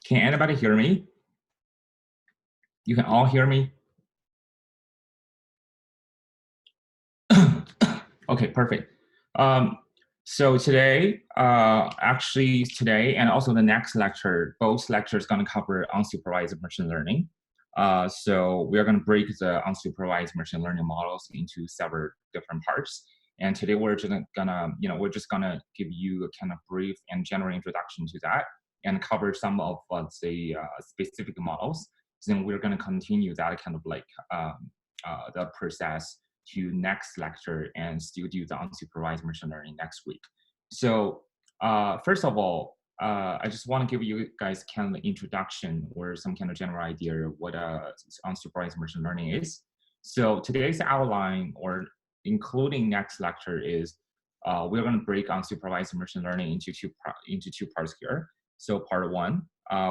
Can anybody hear me? You can all hear me? Okay, perfect. So today, actually today and also the next lecture, both lectures going to cover unsupervised machine learning. So we are going to break the unsupervised machine learning models into several different parts. And today we're just gonna, we're just gonna give you a kind of brief and general introduction to that and cover some of the specific models. Then we're gonna continue that kind of like the process to next lecture and still do the unsupervised machine learning next week. So first of all, I just want to give you guys kind of an introduction or some kind of general idea of what unsupervised machine learning is. So today's outline, or including next lecture, is we're going to break unsupervised machine learning into two parts here. So part 1,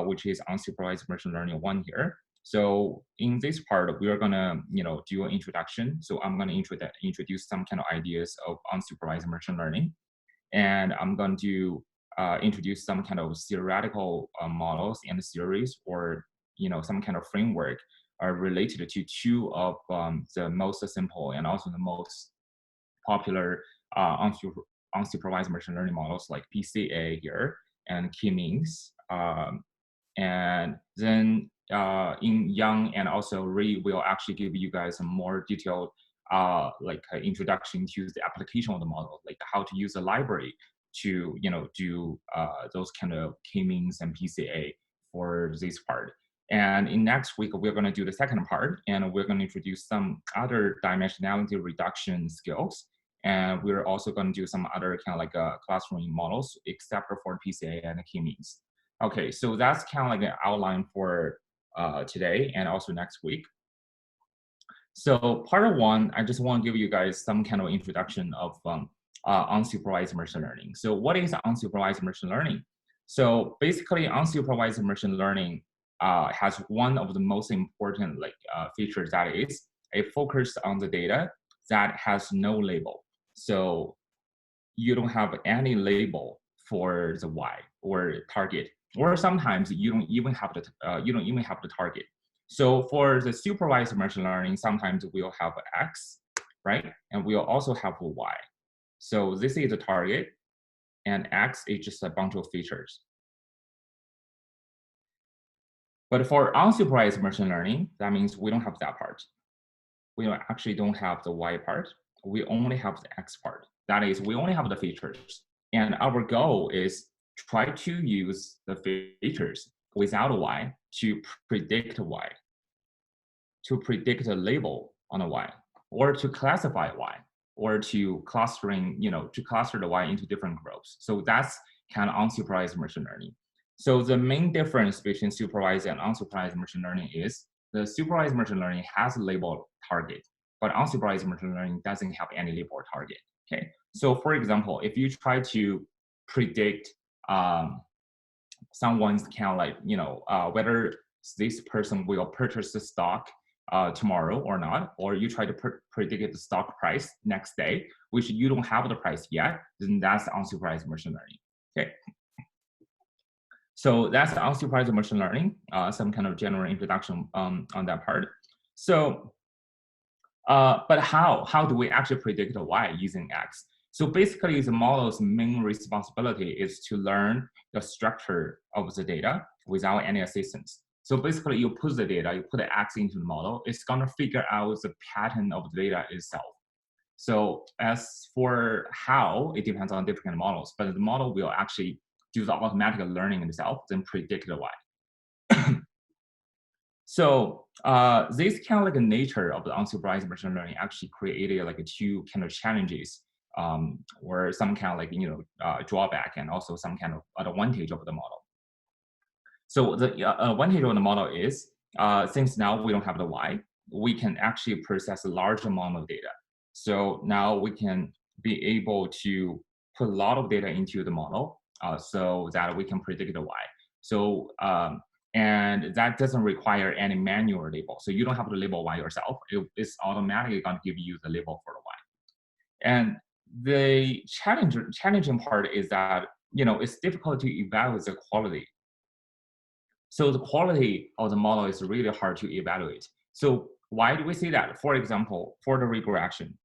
which is unsupervised machine learning 1 here. So in this part, we are gonna, do an introduction. So I'm gonna introduce some kind of ideas of unsupervised machine learning, and I'm going to introduce some kind of theoretical models and theories, or some kind of framework related to two of the most simple and also the most popular unsupervised machine learning models, like Pca here and k-means. And then in Yang and also Ray will actually give you guys a more detailed introduction to the application of the model, like how to use a library to do those kind of k-means and Pca for this part. And in next week, we're going to do the second part, and we're going to introduce some other dimensionality reduction skills. And we're also going to do some other kind of like classroom models, except for Pca and the k-means. Okay, so that's kind of like an outline for today and also next week. So part 1, I just want to give you guys some kind of introduction of unsupervised machine learning. So what is unsupervised machine learning? So basically, unsupervised machine learning has one of the most important features, that is it focuses on the data that has no label. So you don't have any label for the y or target, or sometimes you don't even have the target. So for the supervised machine learning, sometimes we'll have x, right, and we'll also have y. So this is the target, and x is just a bunch of features. But for unsupervised machine learning, that means we don't have that part. We actually don't have the y part. We only have the x part. That is, we only have the features. And our goal is try to use the features without a y to predict y, to predict a label on a y, or to classify y, or to clustering, to cluster the y into different groups. So that's kind of unsupervised machine learning. So the main difference between supervised and unsupervised machine learning is the supervised machine learning has a labeled target, but unsupervised machine learning doesn't have any labeled target. Okay, so for example, if you try to predict someone's kind of like, whether this person will purchase the stock tomorrow or not, or you try to predict the stock price next day, which you don't have the price yet, then that's unsupervised machine learning. Okay. So that's the unsupervised machine learning, some kind of general introduction on that part. So, but how do we actually predict the y using x? So basically, the model's main responsibility is to learn the structure of the data without any assistance. So basically, you put the data, you put the x into the model, it's gonna figure out the pattern of the data itself. So as for how, it depends on different models, but the model will actually do the automatic learning itself, then predict the y. So this kind of like a nature of the unsupervised machine learning actually created like two kind of challenges, or some kind of like drawback, and also some kind of advantage of the model. So the advantage of the model is since now we don't have the y, we can actually process a large amount of data. So now we can be able to put a lot of data into the model so that we can predict the y. So and that doesn't require any manual label. So you don't have to label y yourself. It's automatically going to give you the label for the y. And the challenging part is that it's difficult to evaluate the quality. So the quality of the model is really hard to evaluate. So why do we say that? For example, for the regression,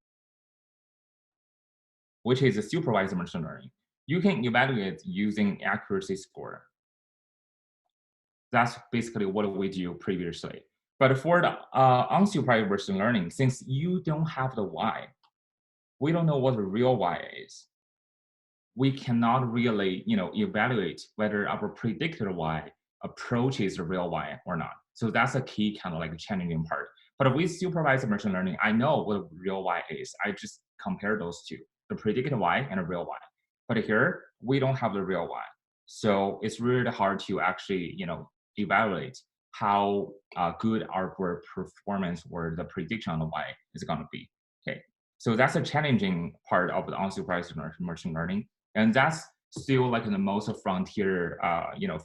which is a supervised machine learning, you can evaluate using accuracy score. That's basically what we do previously. But for the unsupervised machine learning, since you don't have the y, we don't know what the real y is. We cannot really, evaluate whether our predicted y approaches the real y or not. So that's a key kind of like challenging part. But with supervised machine learning, I know what the real y is. I just compare those two, the predicted y and the real y. But here, we don't have the real y. So it's really hard to actually, evaluate how good our performance or the prediction on the y is going to be. Okay, so that's a challenging part of the unsupervised machine learning, and that's still like in the most frontier,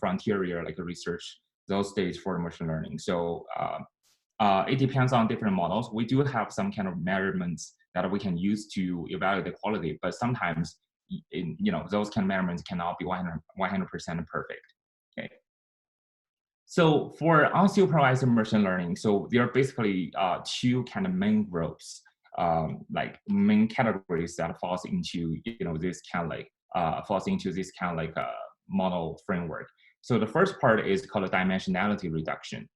frontier like research those days for machine learning. So it depends on different models. We do have some kind of measurements that we can use to evaluate the quality, but sometimes those kind of measurements cannot be 100% perfect. Okay. So for unsupervised machine learning, so there are basically two kind of main groups, like main categories that falls into this kind of like model framework. So the first part is called dimensionality reduction.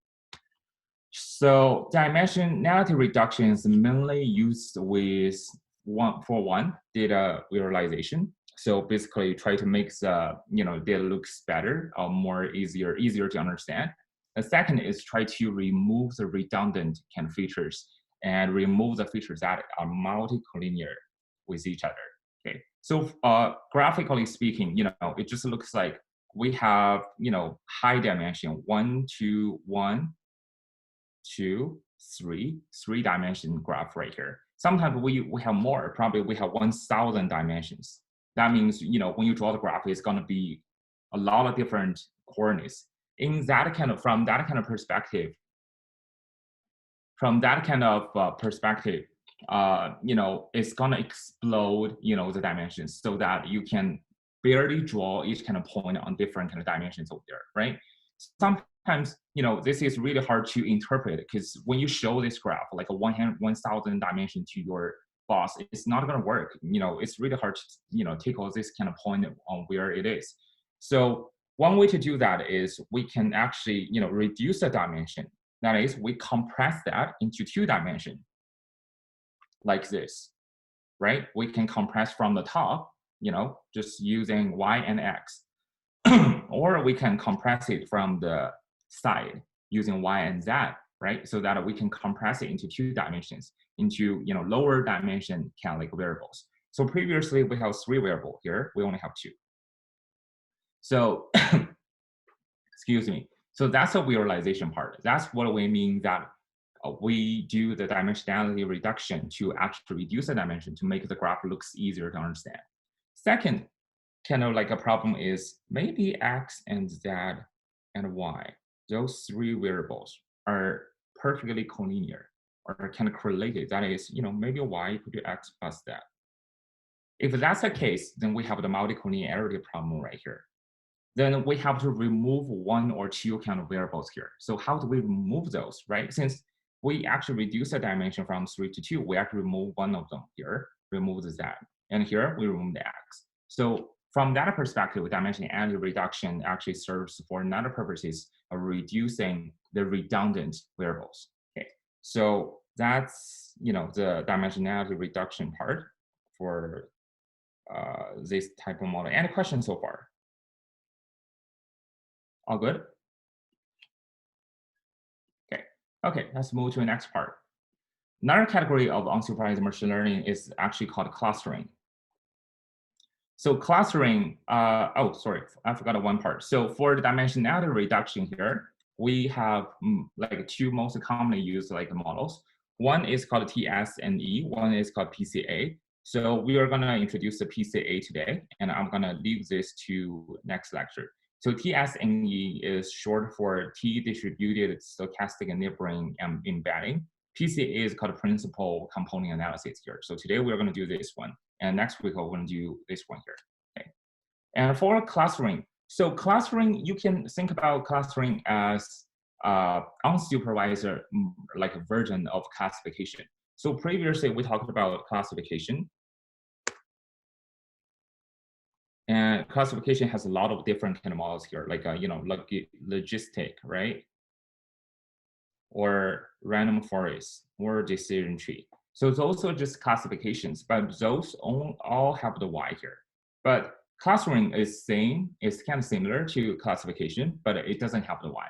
So dimensionality reduction is mainly used with one data visualization. So basically try to make the data looks better or more easier to understand. The second is try to remove the redundant kind of features and remove the features that are multicollinear with each other. Okay. So graphically speaking, it just looks like we have high dimension 1, 2, 1, 2, 3, 3-dimension graph right here. Sometimes we have more, probably we have 1,000 dimensions. That means, when you draw the graph, it's going to be a lot of different coordinates. In that kind of, from that kind of perspective, it's going to explode, the dimensions so that you can barely draw each kind of point on different kind of dimensions over there, right? Sometimes, this is really hard to interpret because when you show this graph, like a 1,000 dimension to your boss, it's not going to work. It's really hard to, take all this kind of point on where it is. So one way to do that is we can actually, reduce the dimension. That is, we compress that into 2 dimensions, like this, right? We can compress from the top, just using y and x. Or we can compress it from the side using y and z, right? So that we can compress it into 2 dimensions, into lower dimension kind of like variables. So previously we have 3 variables. Here we only have 2. So excuse me. So that's a visualization part. That's what we mean that we do the dimensionality reduction to actually reduce the dimension to make the graph looks easier to understand. Second kind of like a problem is maybe x and z and y, those 3 variables are perfectly collinear or kind of correlated. That is, maybe y equal to x plus z. If that's the case, then we have the multicollinearity problem right here. Then we have to remove 1 or 2 kind of variables here. So how do we remove those, right? Since we actually reduce the dimension from 3 to 2, we actually remove 1 of them here, remove the z. And here we remove the x. So from that perspective, dimensionality reduction actually serves for another purposes of reducing the redundant variables. Okay, so that's the dimensionality reduction part for this type of model. Any questions so far? All good? Okay, let's move to the next part. Another category of unsupervised machine learning is actually called clustering. So clustering, oh, sorry, I forgot one part. So for the dimensionality reduction here, we have like 2 most commonly used like models. One is called TS and E, one is called PCA. So we are gonna introduce the PCA today, and I'm gonna leave this to next lecture. So TSNE is short for T-distributed stochastic neighboring embedding. PCA is called principal component analysis here. So today we're going to do this one, and next week we're going to do this one here. Okay. And for clustering, So clustering, you can think about clustering as unsupervised, like a version of classification. So previously we talked about classification. And classification has a lot of different kind of models here, like, like logistic, right? Or random forest or decision tree. So those are just classifications, but those all have the Y here. But clustering is same, it's kind of similar to classification, but it doesn't have the Y.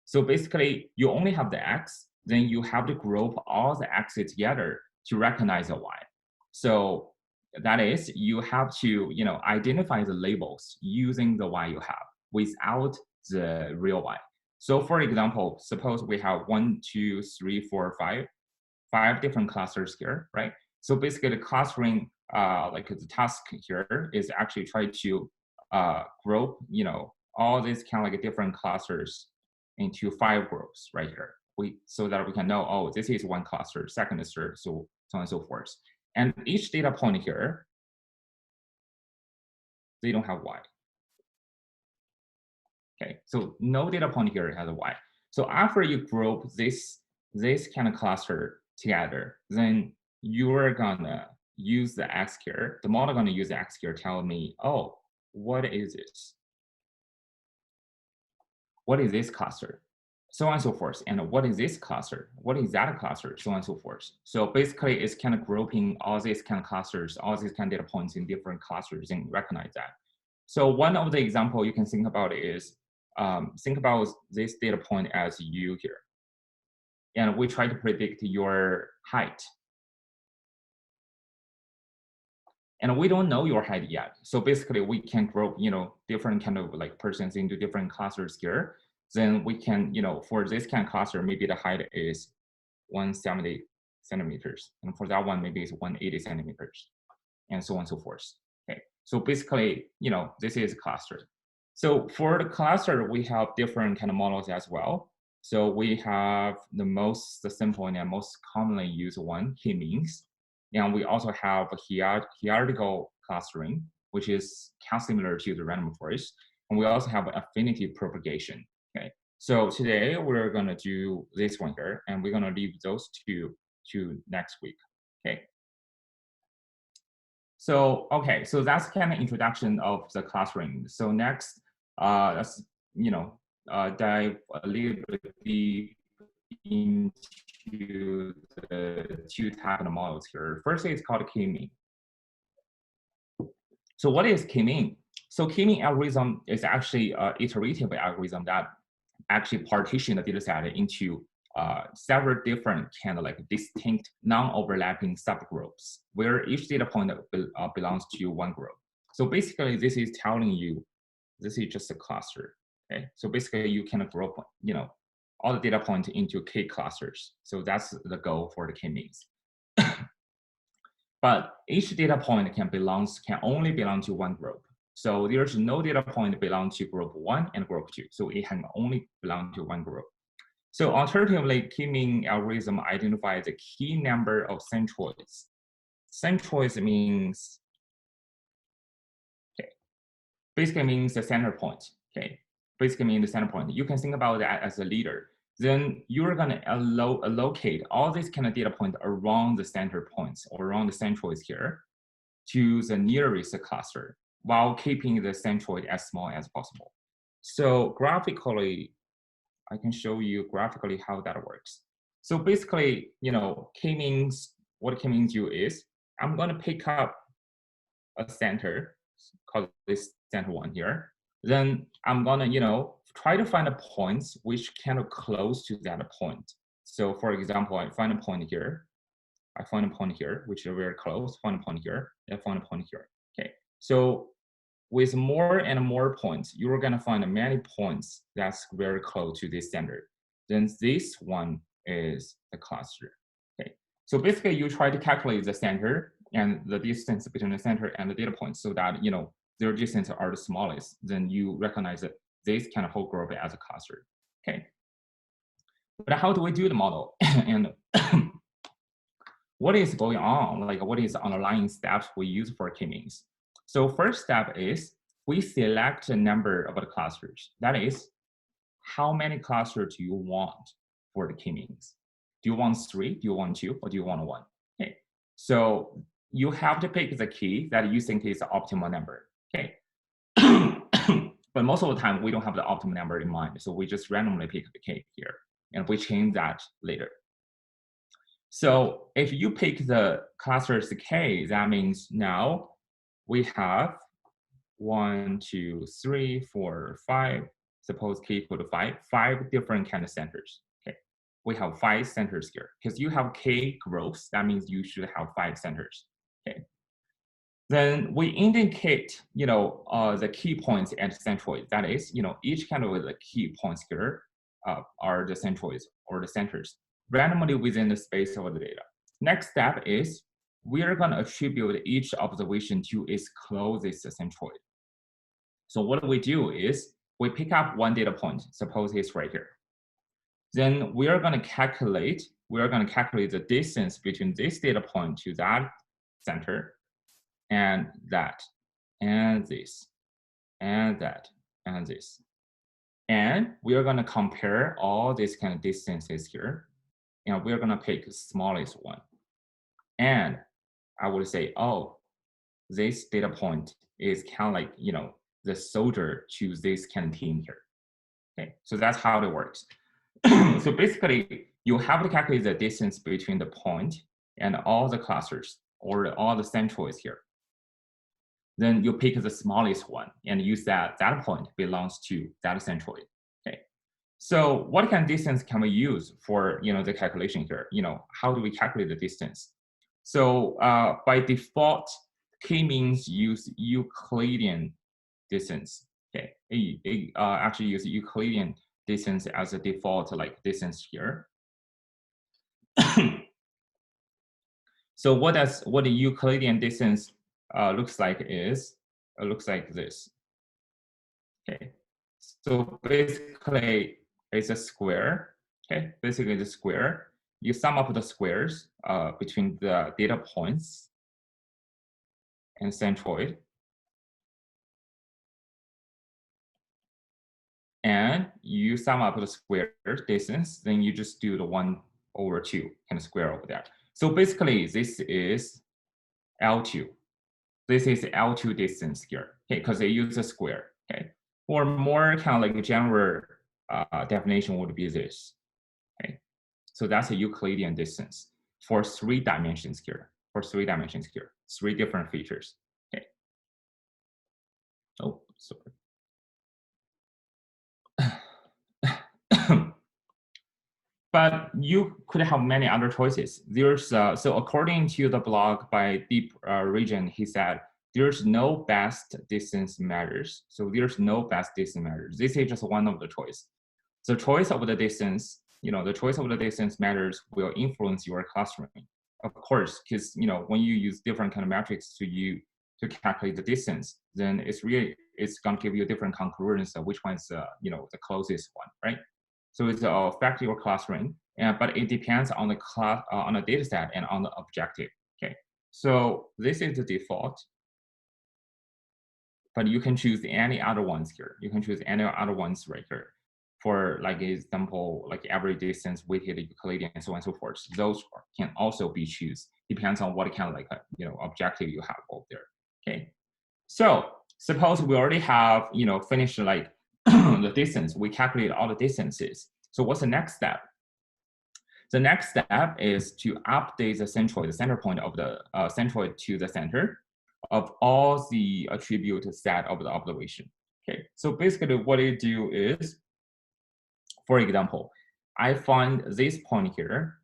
So basically, you only have the X, then you have to group all the X's together to recognize the Y. So that is, you have to identify the labels using the Y you have without the real Y. So for example, suppose we have 1, 2, 3, 4, 5 different clusters here, right? So basically the clustering, like the task here is actually try to group, all these kind of like different clusters into 5 groups right here. So that we can know, oh, this is one cluster, second is third, so on and so forth. And each data point here, they don't have Y. Okay, so no data point here has a Y. So after you group this kind of cluster together, then you're gonna use the X here. The model gonna use the X here, tell me, oh, what is this? What is this cluster? So on and so forth. And what is this cluster? What is that cluster? So on and so forth. So basically, it's kind of grouping all these kind of clusters, all these kind of data points in different clusters and recognize that. So one of the example you can think about is, think about this data point as U here. And we try to predict your height. And we don't know your height yet. So basically we can group, different kind of like persons into different clusters here. Then we can, for this kind of cluster, maybe the height is 170 centimeters. And for that one, maybe it's 180 centimeters, and so on and so forth. Okay. So basically, this is a cluster. So for the cluster, we have different kind of models as well. So we have the simple and most commonly used one, k-means. And we also have a hierarchical clustering, which is kind of similar to the random forest. And we also have affinity propagation. Okay. So today we're going to do this one here, and we're going to leave those two to next week. Okay. So, okay, so that's kind of introduction of the clustering. So next, let's, dive a little bit deep into the 2 types of models here. First is called k-mean. So what is k-mean? So k-mean algorithm is actually an iterative algorithm that actually partition the data set into several different kind of like distinct non-overlapping subgroups where each data point belongs to one group. So basically this is telling you this is just a cluster. Okay, so basically you can group all the data points into k clusters. So that's the goal for the k-means. But each data point can only belong to one group. So there's no data point belong to group 1 and group 2. So it can only belong to one group. So alternatively, k-mean algorithm identifies the key number of centroids. Centroids means, okay, basically means the center point. Okay, basically means the center point. You can think about that as a leader. Then you're going to allocate all these kind of data points around the center points or around the centroids here to the nearest cluster while keeping the centroid as small as possible. So graphically, I can show you graphically how that works. So basically, k-means, what k-means do is, I'm going to pick up a center, call this center 1 here. Then I'm going to, try to find a points which kind of close to that point. So for example, I find a point here. I find a point here, which is very close. Find a point here. I find a point here. Okay. So with more and more points, you're going to find many points that's very close to this center. Then this one is the cluster. Okay. So basically, you try to calculate the center and the distance between the center and the data points so that their distance are the smallest. Then you recognize that this kind of whole group as a cluster. Okay. But how do we do the model? And what is going on? Like, what is the underlying steps we use for k-means? So first step is we select a number of the clusters. That is, how many clusters do you want for the k-means? Do you want 3, do you want 2, or do you want 1? Okay, so you have to pick the key that you think is the optimal number. Okay, but most of the time we don't have the optimal number in mind, so we just randomly pick the k here, and we change that later. So if you pick the clusters k, that means now we have 1, 2, 3, 4, 5. Suppose k equal to 5 different kind of centers. Okay, we have 5 centers here because you have k growths. That means you should have 5 centers. Okay, then we indicate, the key points at centroid. That is, each kind of the key points here are the centroids or the centers randomly within the space of the data. Next step is we are going to attribute each observation to its closest centroid. So what we do is we pick up one data point, suppose it's right here. Then we are going to calculate the distance between this data point to that center, and that, and this, and that, and this. And we are going to compare all these kind of distances here, and we're going to pick the smallest one. And I would say, oh, this data point is kind of like, the soldier to this kind of team here. Okay, so that's how it works. So basically, you have to calculate the distance between the point and all the clusters or all the centroids here. Then you pick the smallest one and use that point belongs to that centroid. Okay, so what kind of distance can we use for the calculation here? How do we calculate the distance? So by default, k-means use Euclidean distance. Okay, actually use Euclidean distance as a default distance here. So what the Euclidean distance looks like is looks like this. Okay, so basically it's a square. Okay, basically the square. You sum up the squares between the data points and centroid. And you sum up the square distance, then you just do the 1/2 kind of square over there. So basically, this is L2. This is L2 distance here, okay, because they use a square, okay? Or more kind of like a general definition would be this, okay? So that's a Euclidean distance for 3 dimensions here, 3 different features, okay? Oh, sorry. But you could have many other choices. There's so according to the blog by Deep Region, he said there's no best distance measures. So there's no best distance measures. This is just one of the choice. The choice of the distance, the choice of the distance measures will influence your clustering, of course, because when you use different kind of metrics to calculate the distance, then it's going to give you a different conclusions of which one's the closest one, right? So it's affect your clustering, but it depends on the data set and on the objective. Okay, so this is the default, but you can choose any other ones here. You can choose any other ones right here. For example, average distance, weighted Euclidean, and so on and so forth. Those can also be chosen. Depends on what kind of objective you have over there. Okay, so suppose we already have finished the distance. We calculate all the distances. So what's the next step? The next step is to update the centroid, the center point of the centroid to the center of all the attribute set of the observation. Okay, so basically what you do is, for example, I find this point here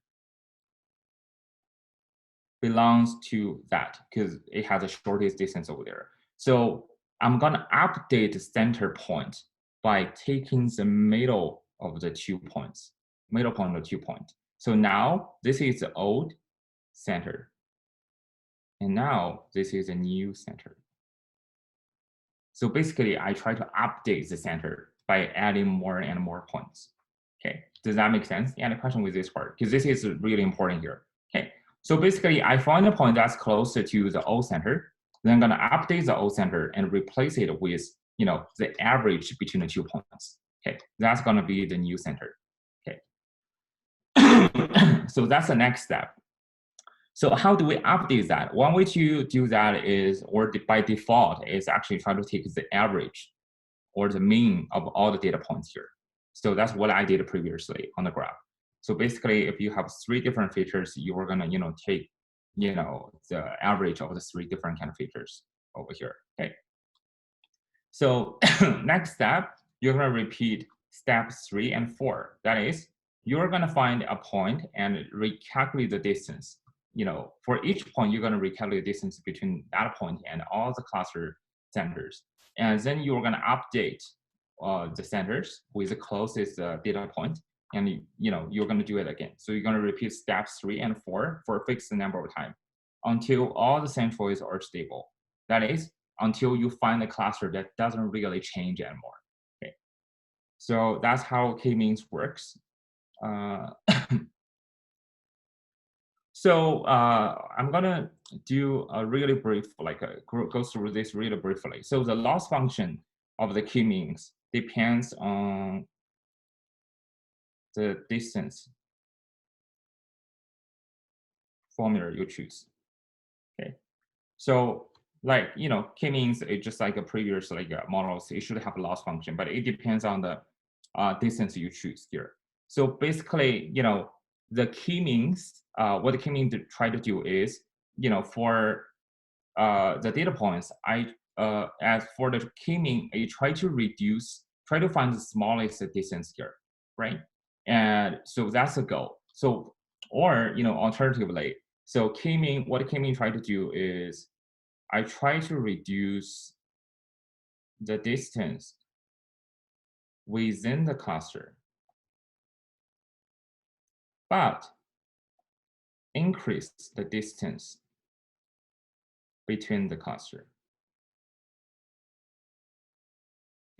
belongs to that because it has the shortest distance over there. So I'm gonna update the center point by taking the middle of the 2 points, middle point of 2 points. So now this is the old center, and now this is a new center. So basically, I try to update the center by adding more and more points. Okay, does that make sense? Any question with this part? Because this is really important here. Okay, so basically, I find a point that's closer to the old center, Then I'm gonna update the old center and replace it with, the average between the 2 points. Okay, that's gonna be the new center. Okay. So that's the next step. So how do we update that? One way to do that is, or by default, is actually try to take the average or the mean of all the data points here. So that's what I did previously on the graph. So basically, if you have 3 different features, you are gonna, take, the average of the 3 different kind of features over here. Okay. So next step, you're gonna repeat steps 3 and 4. That is, you're gonna find a point and recalculate the distance. For each point, you're gonna recalculate the distance between that point and all the cluster centers. And then you're gonna update the centers with the closest data point. And you're gonna do it again. So you're gonna repeat steps 3 and 4 for a fixed number of time until all the centroids are stable. That is, until you find a cluster that doesn't really change anymore. Okay, so that's how k-means works. So I'm gonna do a really brief, go through this really briefly. So the loss function of the k-means depends on the distance formula you choose. Okay, so k-means is just like a previous models. It should have a loss function, but it depends on the distance you choose here. So basically, the k-means, what the k-means try to do is, for the data points, as for the k-mean, I try to find the smallest distance here, right? And so that's the goal. So, or alternatively, so k-mean, what k-mean try to do is, I try to reduce the distance within the cluster, but increase the distance between the cluster.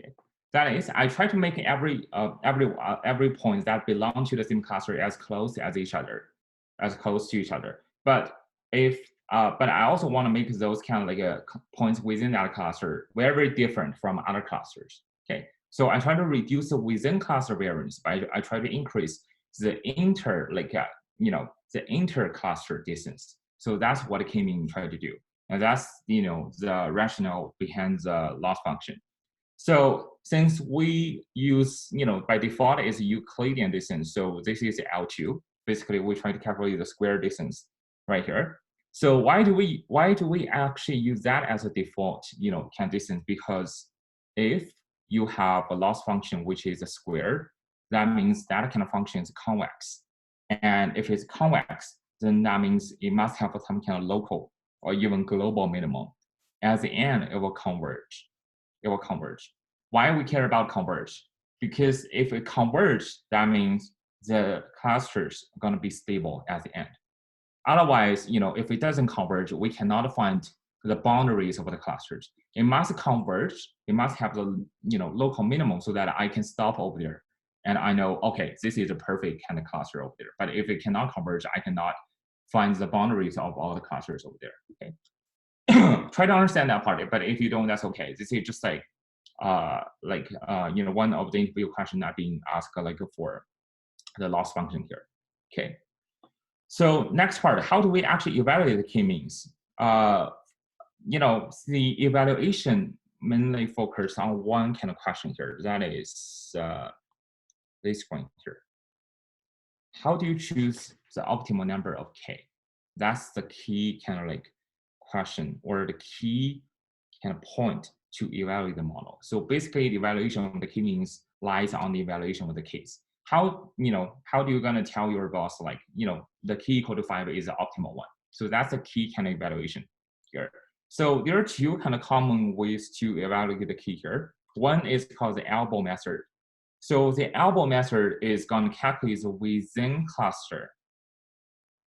Okay. That is, I try to make every point that belong to the same cluster as close to each other. But but I also want to make those kind of points within that cluster very different from other clusters. Okay, so I try to reduce the within cluster variance, but I try to increase the the inter-cluster distance. So that's what k-mean try to do, and that's the rationale behind the loss function. So since we use by default is Euclidean distance, so this is L2. Basically, we try to calculate the square distance right here. So why do we actually use that as a default kind of distance? Because if you have a loss function which is a square, that means that kind of function is convex. And if it's convex, then that means it must have some kind of local or even global minimum. At the end, it will converge. Why we care about converge? Because if it converges, that means the clusters are going to be stable at the end. Otherwise, if it doesn't converge, we cannot find the boundaries of the clusters. It must converge. It must have the local minimum so that I can stop over there, and I know, okay, this is a perfect kind of cluster over there. But if it cannot converge, I cannot find the boundaries of all the clusters over there. Okay, try to understand that part. But if you don't, that's okay. This is just one of the interview questions that being asked for the loss function here. Okay. So next part, how do we actually evaluate the k-means? The evaluation mainly focus on one kind of question here. That is this point here. How do you choose the optimal number of k? That's the key kind of question, or the key kind of point to evaluate the model. So basically, the evaluation of the k-means lies on the evaluation of the case. How do you gonna tell your boss the k equal to 5 is the optimal one? So that's the key kind of evaluation here. So there are 2 kind of common ways to evaluate the k here. One is called the elbow method. So the elbow method is going to calculate the within cluster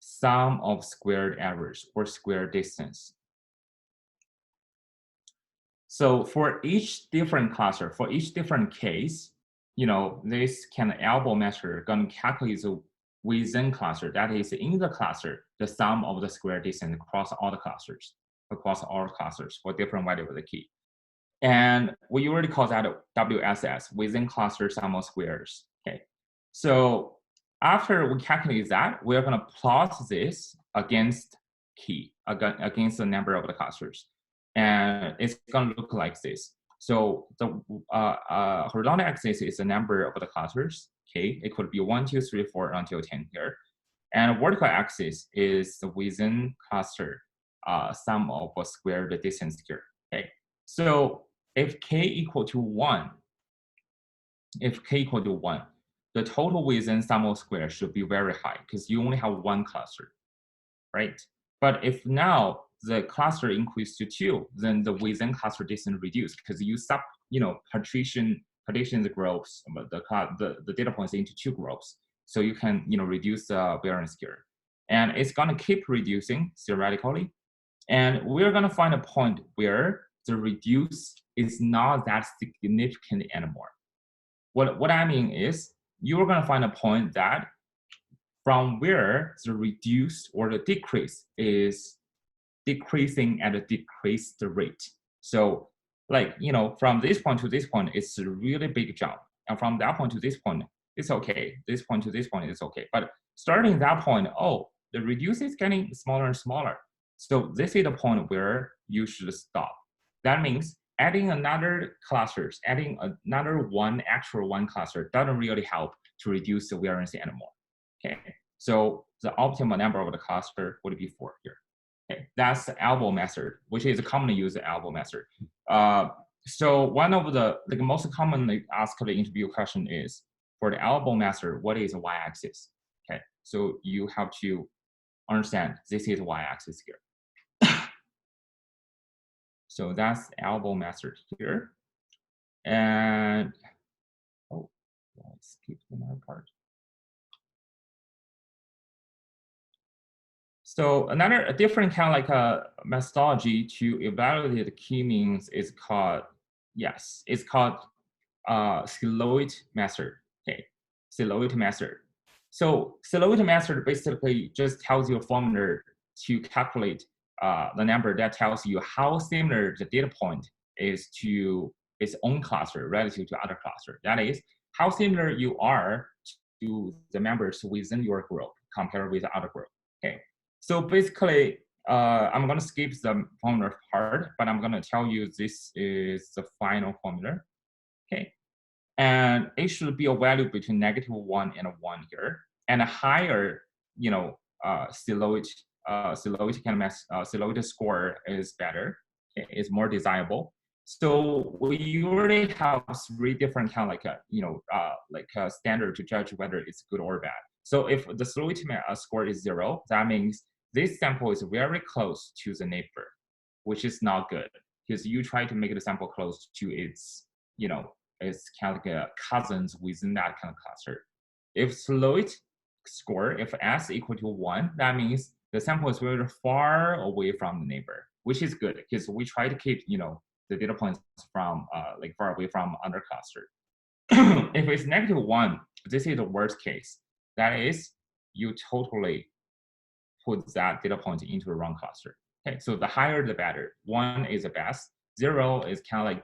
sum of squared average or square distance. So for each different cluster, for each different case, this kind of elbow method going to calculate the within cluster, that is in the cluster, the sum of the square distance across all the clusters. across all clusters for different value of the key. And we already call that WSS, within cluster sum of squares. Okay, so after we calculate that, we're going to plot this against key, against the number of the clusters, and it's going to look like this. So the horizontal axis is the number of the clusters. Okay, it could be 1, 2, 3, 4 until 10 here, and vertical axis is the within cluster sum of a squared distance here. Okay, so if k equal to 1, the total within sum of squares should be very high because you only have one cluster, right? But if now the cluster increased to 2, then the within cluster distance reduced because you partition the groups, the data points into 2 groups, so you can reduce the variance here, and it's going to keep reducing theoretically, and we're going to find a point where the reduce is not that significant anymore. What I mean is you're going to find a point that from where the reduce or the decrease is decreasing at a decreased rate. So from this point to this point, it's a really big jump. And from that point to this point, it's okay. This point to this point is okay. But starting that point, the reduce is getting smaller and smaller. So this is the point where you should stop. That means adding another clusters, adding another actual one cluster doesn't really help to reduce the variance anymore. Okay, so the optimal number of the cluster would be 4 here. Okay, that's the elbow method, which is a commonly used elbow method. So one of the most commonly asked the interview question is, for the elbow method, what is the y-axis? Okay, so you have to understand this is y-axis here. So that's elbow method here. And let's skip another part. So a different kind of a methodology to evaluate the key means is called, silhouette method. Okay, silhouette method. So silhouette method basically just tells you a formula to calculate the number that tells you how similar the data point is to its own cluster relative to other cluster. That is, how similar you are to the members within your group compared with the other group. Okay. So basically, I'm going to skip the formula part, but I'm going to tell you this is the final formula. Okay, and it should be a value between -1 and 1 here, and a higher, silhouette score is better. Okay? Is more desirable. So we already have 3 different kind of standard to judge whether it's good or bad. So if the silhouette score is 0, that means this sample is very close to the neighbor, which is not good because you try to make the sample close to its, its kind of cousins within that kind of cluster. If silhouette score, if S equal to 1, that means the sample is very far away from the neighbor, which is good because we try to keep, the data points from far away from other cluster. If it's -1, this is the worst case. That is, you totally put that data point into the wrong cluster. Okay, so the higher the better. 1 is the best. 0 is kind of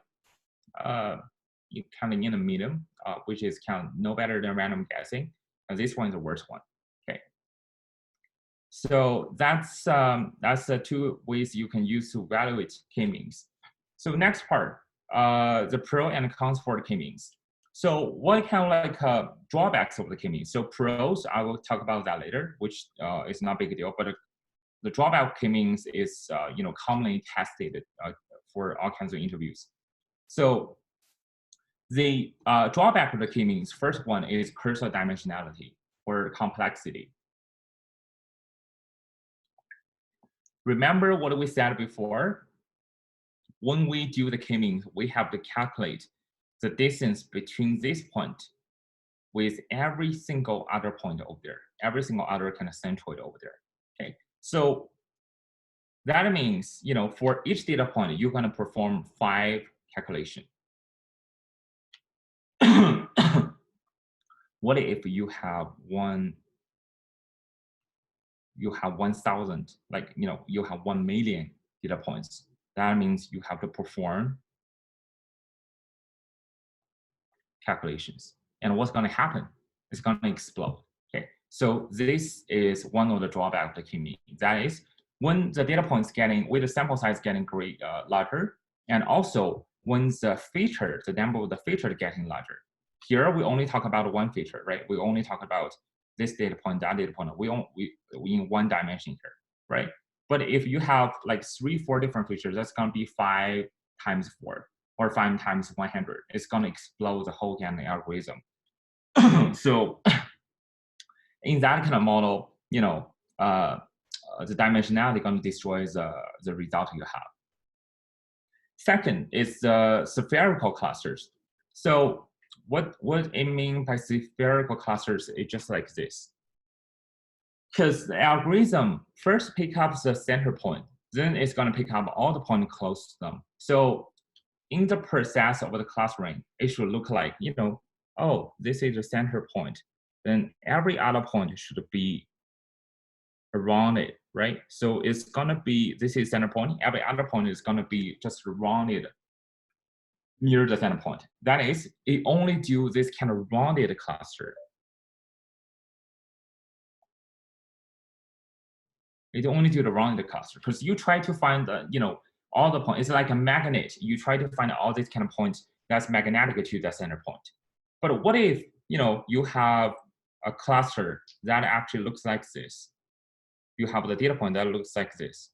kind of in the medium, which is kind of no better than random guessing. And this one is the worst one. Okay. So that's the 2 ways you can use to evaluate k-means. So next part, the pro and cons for the k-means. So what kind of drawbacks of the k-means? So pros, I will talk about that later, which is not a big deal. But the drawback of k-means is commonly tested for all kinds of interviews. So the drawback of the k-means, first one is cursor dimensionality or complexity. Remember what we said before? When we do the k-means, we have to calculate the distance between this point with every single other point over there, every single other kind of centroid over there. Okay, so that means for each data point, you're going to perform 5 calculations. What if you have 1,000, you have 1 million data points. That means you have to perform calculations. And what's going to happen? It's going to explode. Okay, so this is one of the drawbacks of the k-mean. That is, when the data points with the sample size getting larger, and also when the feature, the number of the feature getting larger. Here we only talk about one feature, right? We only talk about this data point, that data point. We in one dimension here, right? But if you have like 3, 4 different features, that's going to be 5 times 4 or 5 times 100. It's going to explode the whole kind of algorithm. So in that kind of model, the dimensionality going to destroy the result you have. Second is the spherical clusters. So what it means by spherical clusters is just like this. Because the algorithm first pick up the center point, then it's going to pick up all the points close to them. So in the process of the clustering, it should look like, oh, this is the center point. Then every other point should be around it, right? So it's going to be, this is center point. Every other point is going to be just rounded near the center point. That is, it only do this kind of rounded cluster. It only do the rounded cluster because you try to find the, all the points. It's like a magnet. You try to find all these kind of points that's magnetic to the center point. But what if, you have a cluster that actually looks like this? You have the data point that looks like this.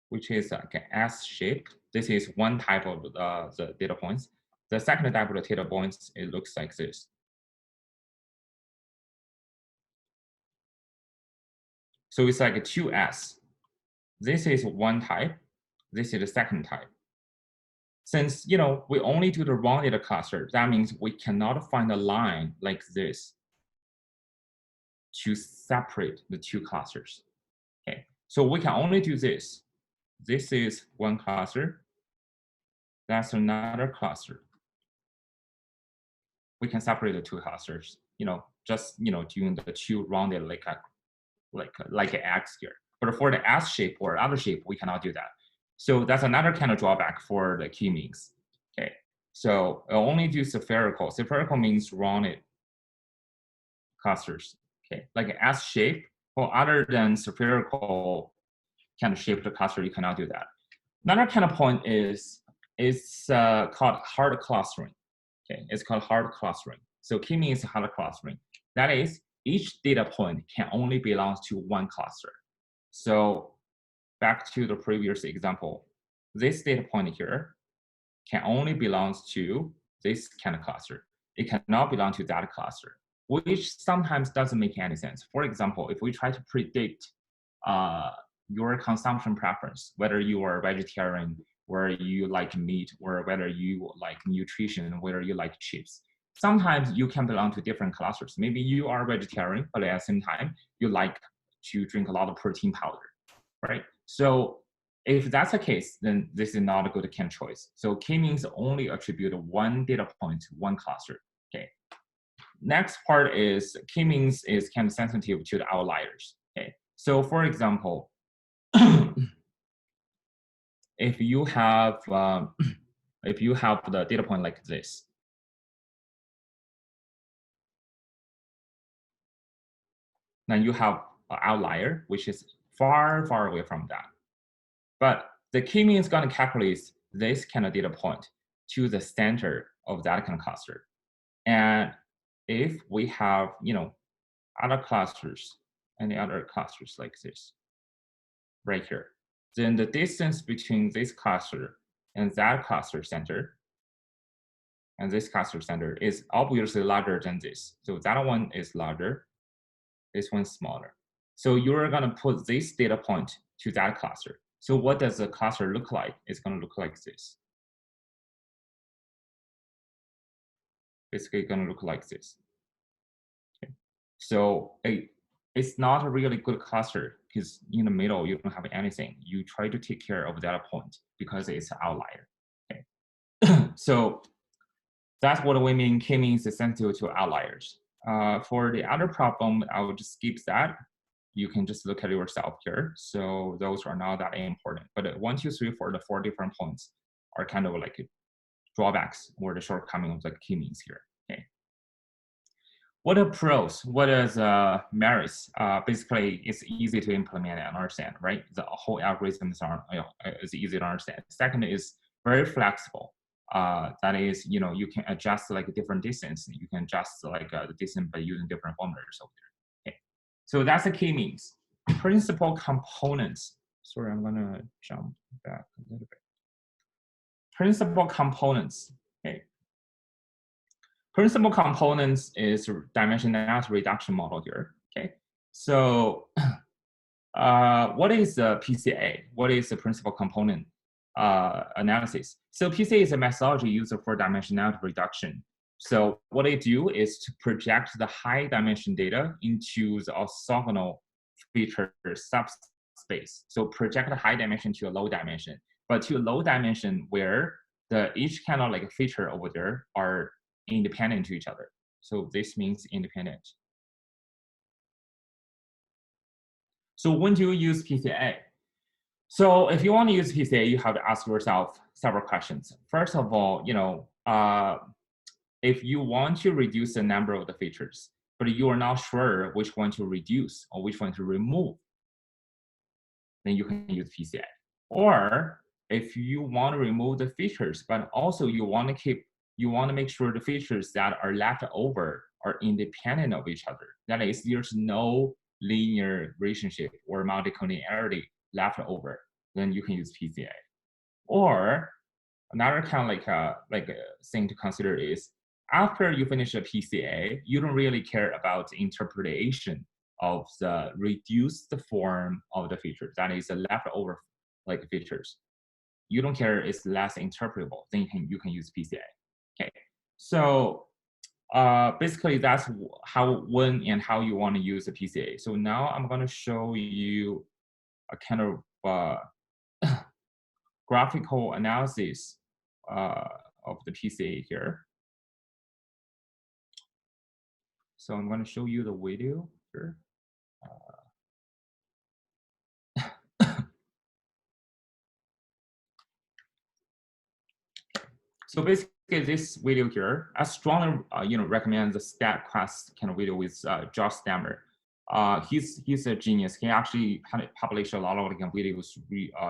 Which is like an S shape. This is one type of the data points. The second type of the data points, it looks like this. So it's like a 2S. This is one type. This is the second type. Since we only do the rounded cluster, that means we cannot find a line like this to separate the two clusters. Okay, so we can only do this. This is one cluster. That's another cluster. We can separate the two clusters. Just doing the two rounded like an X here. But for the S shape or other shape, we cannot do that. So that's another kind of drawback for the k-means. Okay, so I'll only do spherical. Spherical means rounded clusters. Okay, like an S shape or other than spherical kind of shaped cluster, you cannot do that. Another kind of point is called hard clustering. Okay, it's called hard clustering. So k-means hard clustering. That is, each data point can only belong to one cluster. So back to the previous example, this data point here can only belong to this kind of cluster. It cannot belong to that cluster, which sometimes doesn't make any sense. For example, if we try to predict your consumption preference, whether you are vegetarian, whether you like meat, or whether you like nutrition, whether you like chips, sometimes you can belong to different clusters. Maybe you are vegetarian, but at the same time, you like to drink a lot of protein powder, right? So if that's the case, then this is not a good kind of choice. So k-means only attribute one data point to one cluster. Okay. Next part is k-means is kind of sensitive to the outliers. Okay. So for example, if you have the data point like this, then you have an outlier which is far, far away from that. But the k-mean is going to calculate this kind of data point to the center of that kind of cluster. And if we have, other clusters, any other clusters like this, right here, then the distance between this cluster and that cluster center and this cluster center is obviously larger than this. So that one is larger, this one's smaller. So you're going to put this data point to that cluster. So what does the cluster look like? It's going to look like this. Basically going to look like this. Okay. So it's not a really good cluster because in the middle you don't have anything. You try to take care of that point because it's an outlier. Okay. So that's what we mean k-means is sensitive to outliers. For the other problem, I will just skip that. You can just look at it yourself here. So those are not that important. But 1, 2, 3, 4, the 4 different points are kind of like drawbacks or the shortcomings of the key means here. Okay. What are pros? What is merits? Basically, it's easy to implement and understand, right? The whole algorithms are is easy to understand. Second is very flexible. That is, you can adjust like a different distance. You can adjust like the distance by using different formulas over there. Okay. So that's the key means. Principal components. Sorry, I'm gonna jump back a little bit. Principal components. Okay. Principal components is dimensionality reduction model here. Okay. So what is the PCA? What is the principal component analysis? So PCA is a methodology used for dimensionality reduction. So what they do is to project the high dimension data into the orthogonal feature subspace. So project the high dimension to a low dimension, but to a low dimension where each kind of like feature over there are independent to each other. So this means independent. So when do you use PCA? So if you want to use PCA, you have to ask yourself several questions. First of all, if you want to reduce the number of the features, but you are not sure which one to reduce or which one to remove, then you can use PCA. Or if you want to remove the features, but also you want to make sure the features that are left over are independent of each other. That is, there's no linear relationship or multicollinearity left over, then you can use PCA. Or another kind of like a thing to consider is after you finish a PCA, you don't really care about the interpretation of the reduced form of the features. That is the leftover like features. You don't care it's less interpretable, then you can use PCA. Okay, so basically that's when and how you want to use the PCA. So now I'm going to show you a kind of graphical analysis of the PCA here. So I'm going to show you the video here. So basically, this video here, I strongly recommend the stat class kind of video with Josh Stammer. He's a genius. He actually published a lot of videos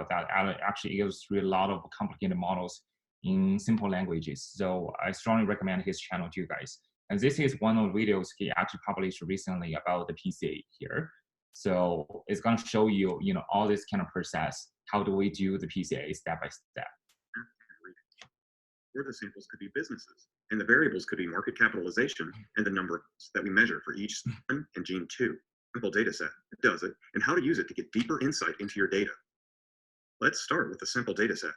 that actually illustrate a lot of complicated models in simple languages. So I strongly recommend his channel to you guys. And this is one of the videos he actually published recently about the PCA here. So it's going to show you, all this kind of process. How do we do the PCA step by step? Or the samples could be businesses, and the variables could be market capitalization and the number that we measure for each one and gene 2. Simple data set, it does it, and how to use it to get deeper insight into your data. Let's start with the simple data set.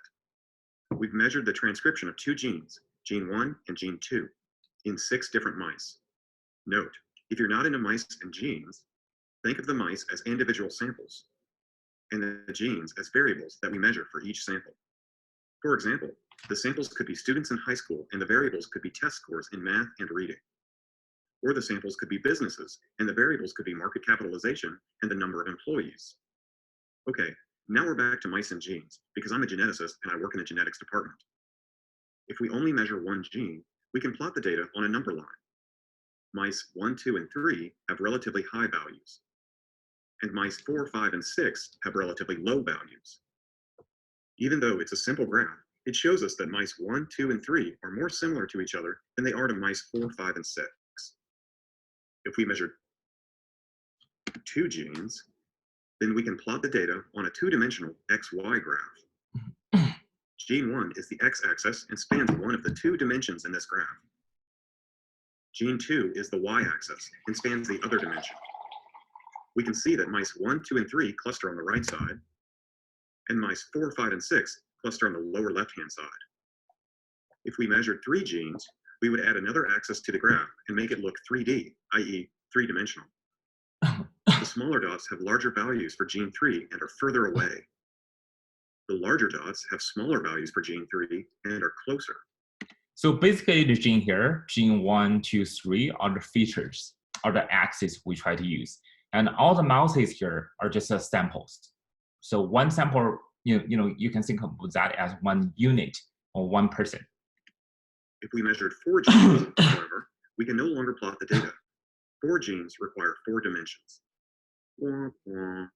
We've measured the transcription of 2 genes, gene 1 and gene 2, in 6 different mice. Note, if you're not into mice and genes, think of the mice as individual samples, and the genes as variables that we measure for each sample. For example, the samples could be students in high school, and the variables could be test scores in math and reading. Or the samples could be businesses, and the variables could be market capitalization and the number of employees. Okay, now we're back to mice and genes, because I'm a geneticist and I work in the genetics department. If we only measure one gene, we can plot the data on a number line. Mice 1, 2, and 3 have relatively high values, and mice 4, 5, and 6 have relatively low values. Even though it's a simple graph, it shows us that mice 1, 2, and 3 are more similar to each other than they are to mice 4, 5, and 6. If we measure 2 genes, then we can plot the data on a 2-dimensional XY graph. Gene 1 is the x-axis and spans one of the 2 dimensions in this graph. Gene 2 is the y-axis and spans the other dimension. We can see that mice 1, 2, and 3 cluster on the right side, and mice 4, 5, and 6 cluster on the lower left-hand side. If we measured 3 genes, we would add another axis to the graph and make it look 3D, i.e. 3-dimensional. The smaller dots have larger values for gene 3 and are further away. The larger dots have smaller values for gene 3 and are closer. So basically the gene here, gene 1, 2, 3 are the features, are the axes we try to use. And all the mouses here are just samples. So one sample, you can think of that as one unit or one person. If we measured 4 genes, however, we can no longer plot the data. 4 genes require 4 dimensions. Wah, wah.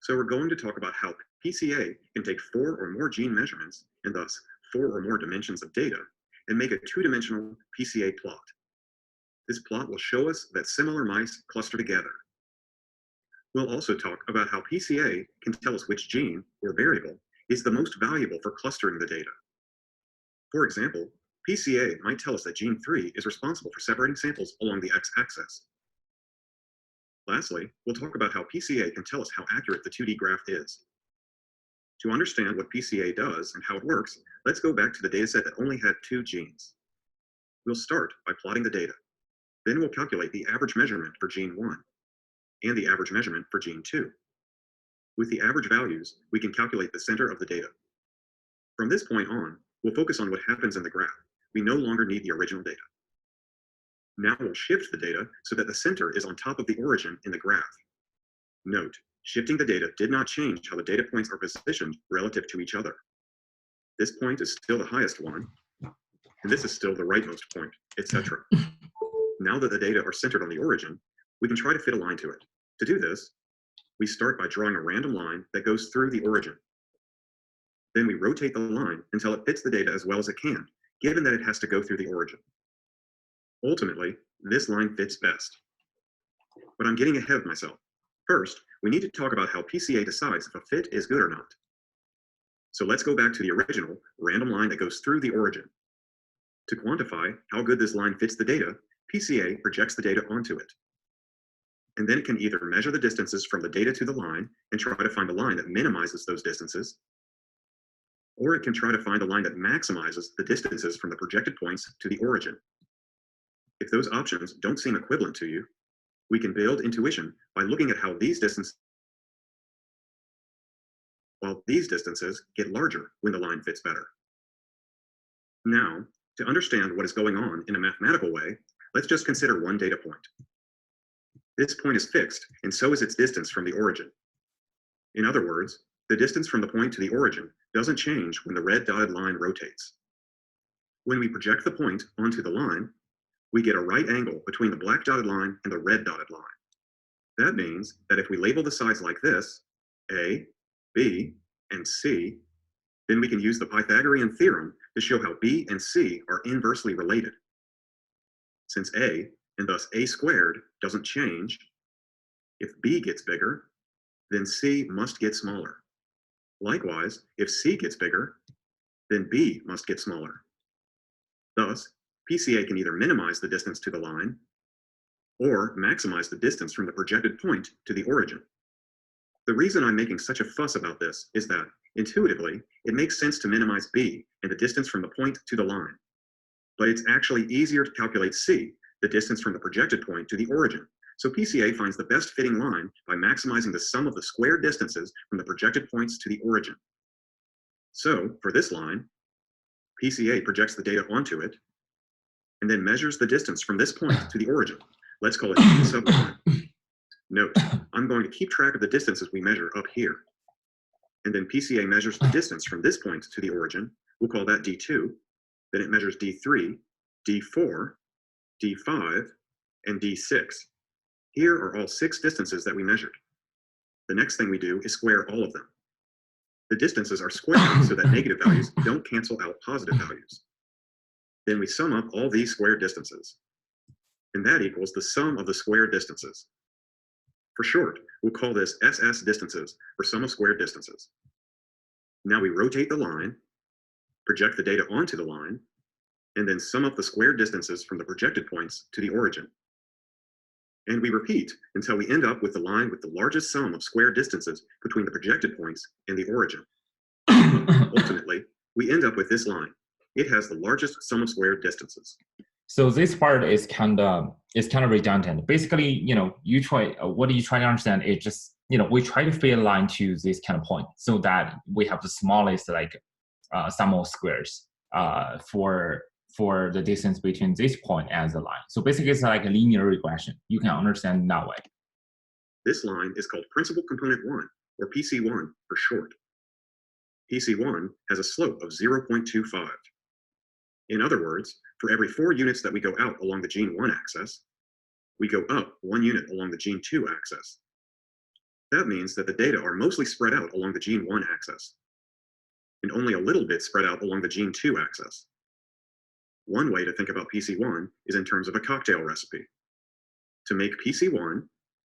So we're going to talk about how Pca can take 4 or more gene measurements, and thus 4 or more dimensions of data, and make a 2-dimensional Pca plot. This plot will show us that similar mice cluster together. We'll also talk about how Pca can tell us which gene, or variable, is the most valuable for clustering the data. For example, Pca might tell us that gene 3 is responsible for separating samples along the x-axis. Lastly, we'll talk about how Pca can tell us how accurate the 2D graph is. To understand what Pca does and how it works, let's go back to the dataset that only had 2 genes. We'll start by plotting the data. Then we'll calculate the average measurement for gene 1 and the average measurement for gene 2. With the average values, we can calculate the center of the data. From this point on, we'll focus on what happens in the graph. We no longer need the original data. Now we'll shift the data so that the center is on top of the origin in the graph. Note, shifting the data did not change how the data points are positioned relative to each other. This point is still the highest one, and this is still the rightmost point, etc. Now that the data are centered on the origin, we can try to fit a line to it. To do this, we start by drawing a random line that goes through the origin. Then we rotate the line until it fits the data as well as it can, given that it has to go through the origin. Ultimately, this line fits best. But I'm getting ahead of myself. First, we need to talk about how Pca decides if a fit is good or not. So let's go back to the original random line that goes through the origin. To quantify how good this line fits the data, Pca projects the data onto it. And then it can either measure the distances from the data to the line and try to find a line that minimizes those distances, or it can try to find a line that maximizes the distances from the projected points to the origin. If those options don't seem equivalent to you, we can build intuition by looking at how these distances get larger when the line fits better. Now, to understand what is going on in a mathematical way, let's just consider one data point. This point is fixed, and so is its distance from the origin. In other words, the distance from the point to the origin doesn't change when the red dotted line rotates. When we project the point onto the line, we get a right angle between the black dotted line and the red dotted line. That means that if we label the sides like this, A, B, and C, then we can use the Pythagorean theorem to show how B and C are inversely related. Since A, and thus A squared, doesn't change, if B gets bigger, then C must get smaller. Likewise, if C gets bigger, then B must get smaller. Thus, Pca can either minimize the distance to the line or maximize the distance from the projected point to the origin. The reason I'm making such a fuss about this is that, intuitively, it makes sense to minimize B and the distance from the point to the line. But it's actually easier to calculate C, the distance from the projected point to the origin. So Pca finds the best fitting line by maximizing the sum of the squared distances from the projected points to the origin. So, for this line, Pca projects the data onto it, and then measures the distance from this point to the origin. Let's call it d sub 1. Note, I'm going to keep track of the distances we measure up here. And then Pca measures the distance from this point to the origin. We'll call that d2. Then it measures d3, d4, d5, and d6. Here are all 6 distances that we measured. The next thing we do is square all of them. The distances are squared so that negative values don't cancel out positive values. Then we sum up all these squared distances. And that equals the sum of the squared distances. For short, we'll call this SS distances, or sum of squared distances. Now we rotate the line, project the data onto the line, and then sum up the squared distances from the projected points to the origin. And we repeat until we end up with the line with the largest sum of squared distances between the projected points and the origin. Ultimately, we end up with this line. It has the largest sum of squared distances. So this part is kind of redundant. Basically, you try. What you try to understand is just we try to fit a line to this kind of point so that we have the smallest sum of squares for for the distance between this point and the line. So basically, it's like a linear regression. You can understand that way. This line is called principal component 1, or PC1 for short. PC1 has a slope of 0.25. In other words, for every 4 units that we go out along the gene 1 axis, we go up 1 unit along the gene 2 axis. That means that the data are mostly spread out along the gene 1 axis, and only a little bit spread out along the gene 2 axis. One way to think about PC1 is in terms of a cocktail recipe. To make PC1,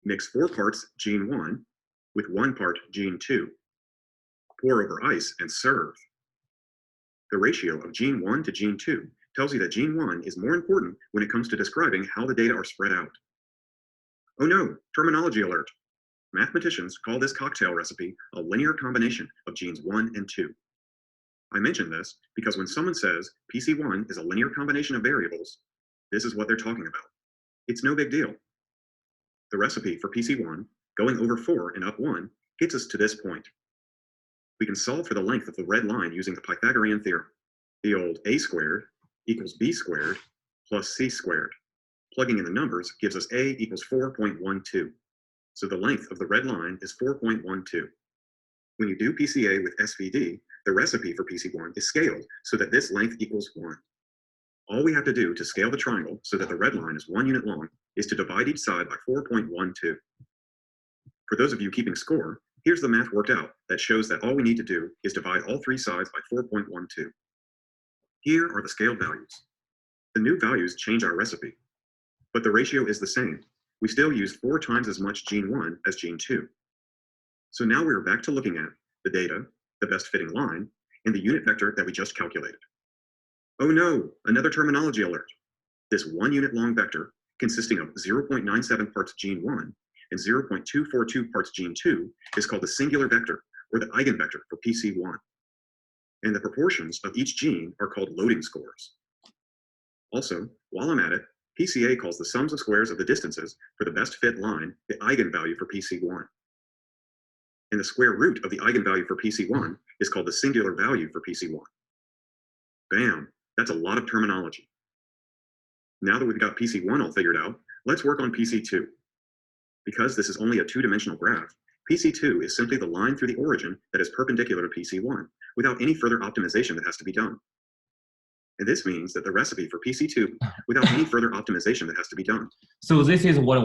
mix 4 parts gene 1 with 1 part gene 2. Pour over ice and serve. The ratio of gene 1 to gene 2 tells you that gene 1 is more important when it comes to describing how the data are spread out. Oh no, terminology alert. Mathematicians call this cocktail recipe a linear combination of genes 1 and 2. I mention this because when someone says PC1 is a linear combination of variables, this is what they're talking about. It's no big deal. The recipe for PC1, going over 4 and up 1, gets us to this point. We can solve for the length of the red line using the Pythagorean theorem, the old a squared equals b squared plus c squared. Plugging in the numbers gives us a equals 4.12. So the length of the red line is 4.12. When you do PCA with SVD, the recipe for PC1 is scaled so that this length equals 1. All we have to do to scale the triangle so that the red line is 1 unit long is to divide each side by 4.12. For those of you keeping score, here's the math worked out that shows that all we need to do is divide all 3 sides by 4.12. Here are the scaled values. The new values change our recipe, but the ratio is the same. We still use 4 times as much gene 1 as gene 2. So now we're back to looking at the data, the best fitting line, and the unit vector that we just calculated. Oh no, another terminology alert. This 1 unit long vector, consisting of 0.97 parts gene 1 and 0.242 parts gene 2, is called the singular vector, or the eigenvector for PC1. And the proportions of each gene are called loading scores. Also, while I'm at it, PCA calls the sums of squares of the distances for the best fit line the eigenvalue for PC1. And the square root of the eigenvalue for PC1 is called the singular value for PC1. Bam, that's a lot of terminology. Now that we've got PC1 all figured out, let's work on PC2. Because this is only a 2-dimensional graph, PC2 is simply the line through the origin that is perpendicular to PC1, without any further optimization that has to be done. And this means that the recipe for PC2, without any further optimization that has to be done. So this is what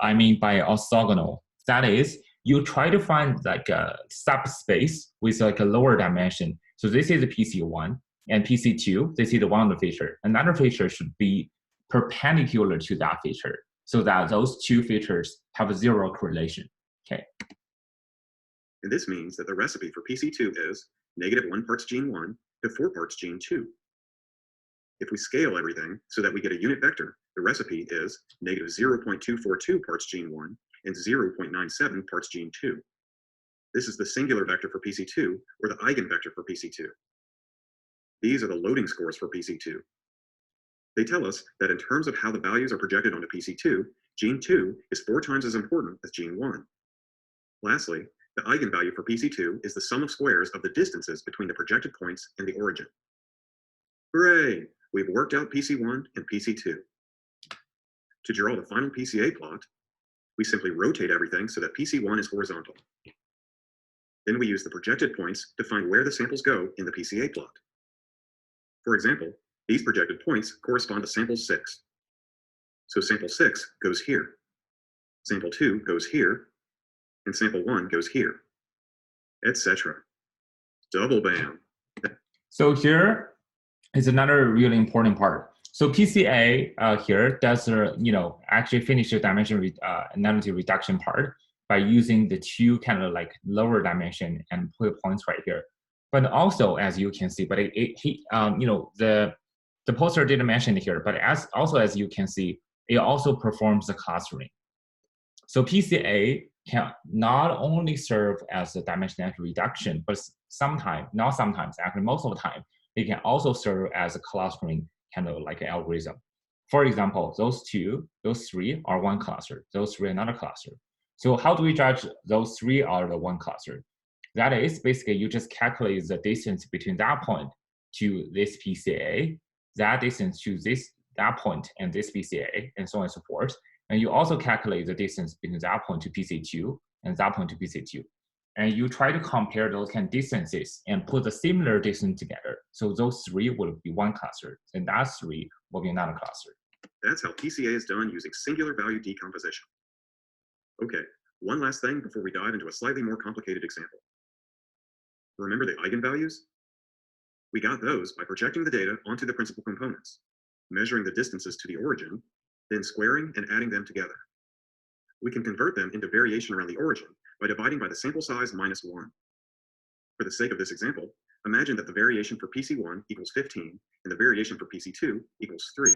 I mean by orthogonal. That is, you try to find like a subspace with like a lower dimension. So this is PC1 and PC2. This is one of the feature. Another feature should be perpendicular to that feature, so that those 2 features have a 0 correlation. Okay. And this means that the recipe for PC2 is -1 parts gene 1 to 4 parts gene 2. If we scale everything so that we get a unit vector, the recipe is -0.242 parts gene 1 and 0.97 parts gene 2. This is the singular vector for PC2, or the eigenvector for PC2. These are the loading scores for PC2. They tell us that in terms of how the values are projected onto PC2, gene 2 is 4 times as important as gene 1. Lastly, the eigenvalue for PC2 is the sum of squares of the distances between the projected points and the origin. Hooray! We've worked out PC1 and PC2. To draw the final PCA plot, we simply rotate everything so that PC1 is horizontal. Then we use the projected points to find where the samples go in the PCA plot. For example, these projected points correspond to sample 6. So sample 6 goes here, sample 2 goes here, and sample 1 goes here, etc. Double bam. So here is another really important part. So PCA here does actually finish the dimensionality reduction part by using the 2 kind of like lower dimension and put points right here. But also, as you can see, but the poster didn't mention it here, but as you can see, it also performs the clustering. So PCA can not only serve as a dimensionality reduction, but actually most of the time, it can also serve as a clustering kind of like an algorithm. For example, those 3 are one cluster, those 3 another cluster. So how do we judge those 3 are the one cluster? That is basically you just calculate the distance between that point to this PCA, that distance to that point and this PCA, and so on and so forth. And you also calculate the distance between that point to PC2 and that point to PC2. And you try to compare those kind of distances and put the similar distance together. So those three will be one cluster, and that three will be another cluster. That's how PCA is done using singular value decomposition. Okay, one last thing before we dive into a slightly more complicated example. Remember the eigenvalues? We got those by projecting the data onto the principal components, measuring the distances to the origin, then squaring and adding them together. We can convert them into variation around the origin by dividing by the sample size minus 1. For the sake of this example, imagine that the variation for PC1 equals 15 and the variation for PC2 equals 3.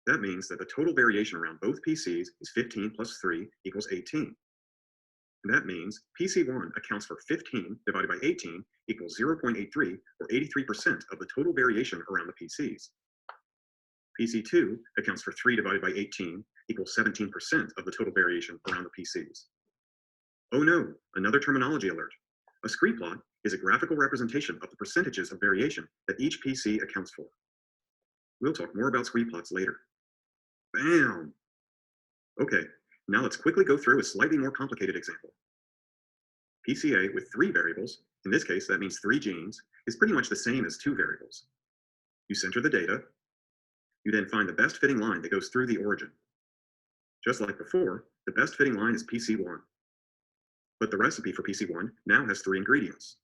That means that the total variation around both PCs is 15 plus 3 equals 18. And that means PC1 accounts for 15 divided by 18 equals 0.83, or 83% of the total variation around the PCs. PC2 accounts for 3 divided by 18 equals 17% of the total variation around the PCs. Oh no, another terminology alert. A scree plot is a graphical representation of the percentages of variation that each PC accounts for. We'll talk more about scree plots later. Bam! Okay, now let's quickly go through a slightly more complicated example. PCA with 3 variables, in this case that means 3 genes, is pretty much the same as 2 variables. You center the data, you then find the best fitting line that goes through the origin. Just like before, the best fitting line is PC1. But the recipe for PC1 now has 3 ingredients.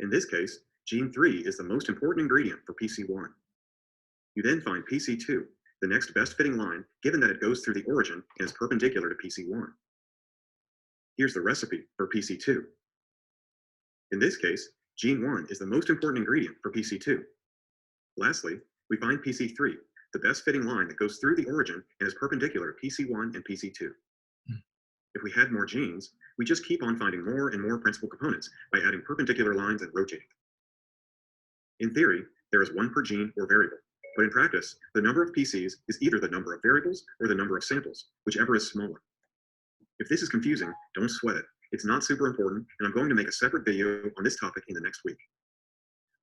In this case, gene 3 is the most important ingredient for PC1. You then find PC2, the next best fitting line, given that it goes through the origin and is perpendicular to PC1. Here's the recipe for PC2. In this case, gene 1 is the most important ingredient for PC2. Lastly, we find PC3, the best fitting line that goes through the origin and is perpendicular to PC1 and PC2. If we had more genes, we just keep on finding more and more principal components by adding perpendicular lines and rotating. In theory, there is 1 per gene or variable, but in practice, the number of PCs is either the number of variables or the number of samples, whichever is smaller. If this is confusing, don't sweat it. It's not super important, and I'm going to make a separate video on this topic in the next week.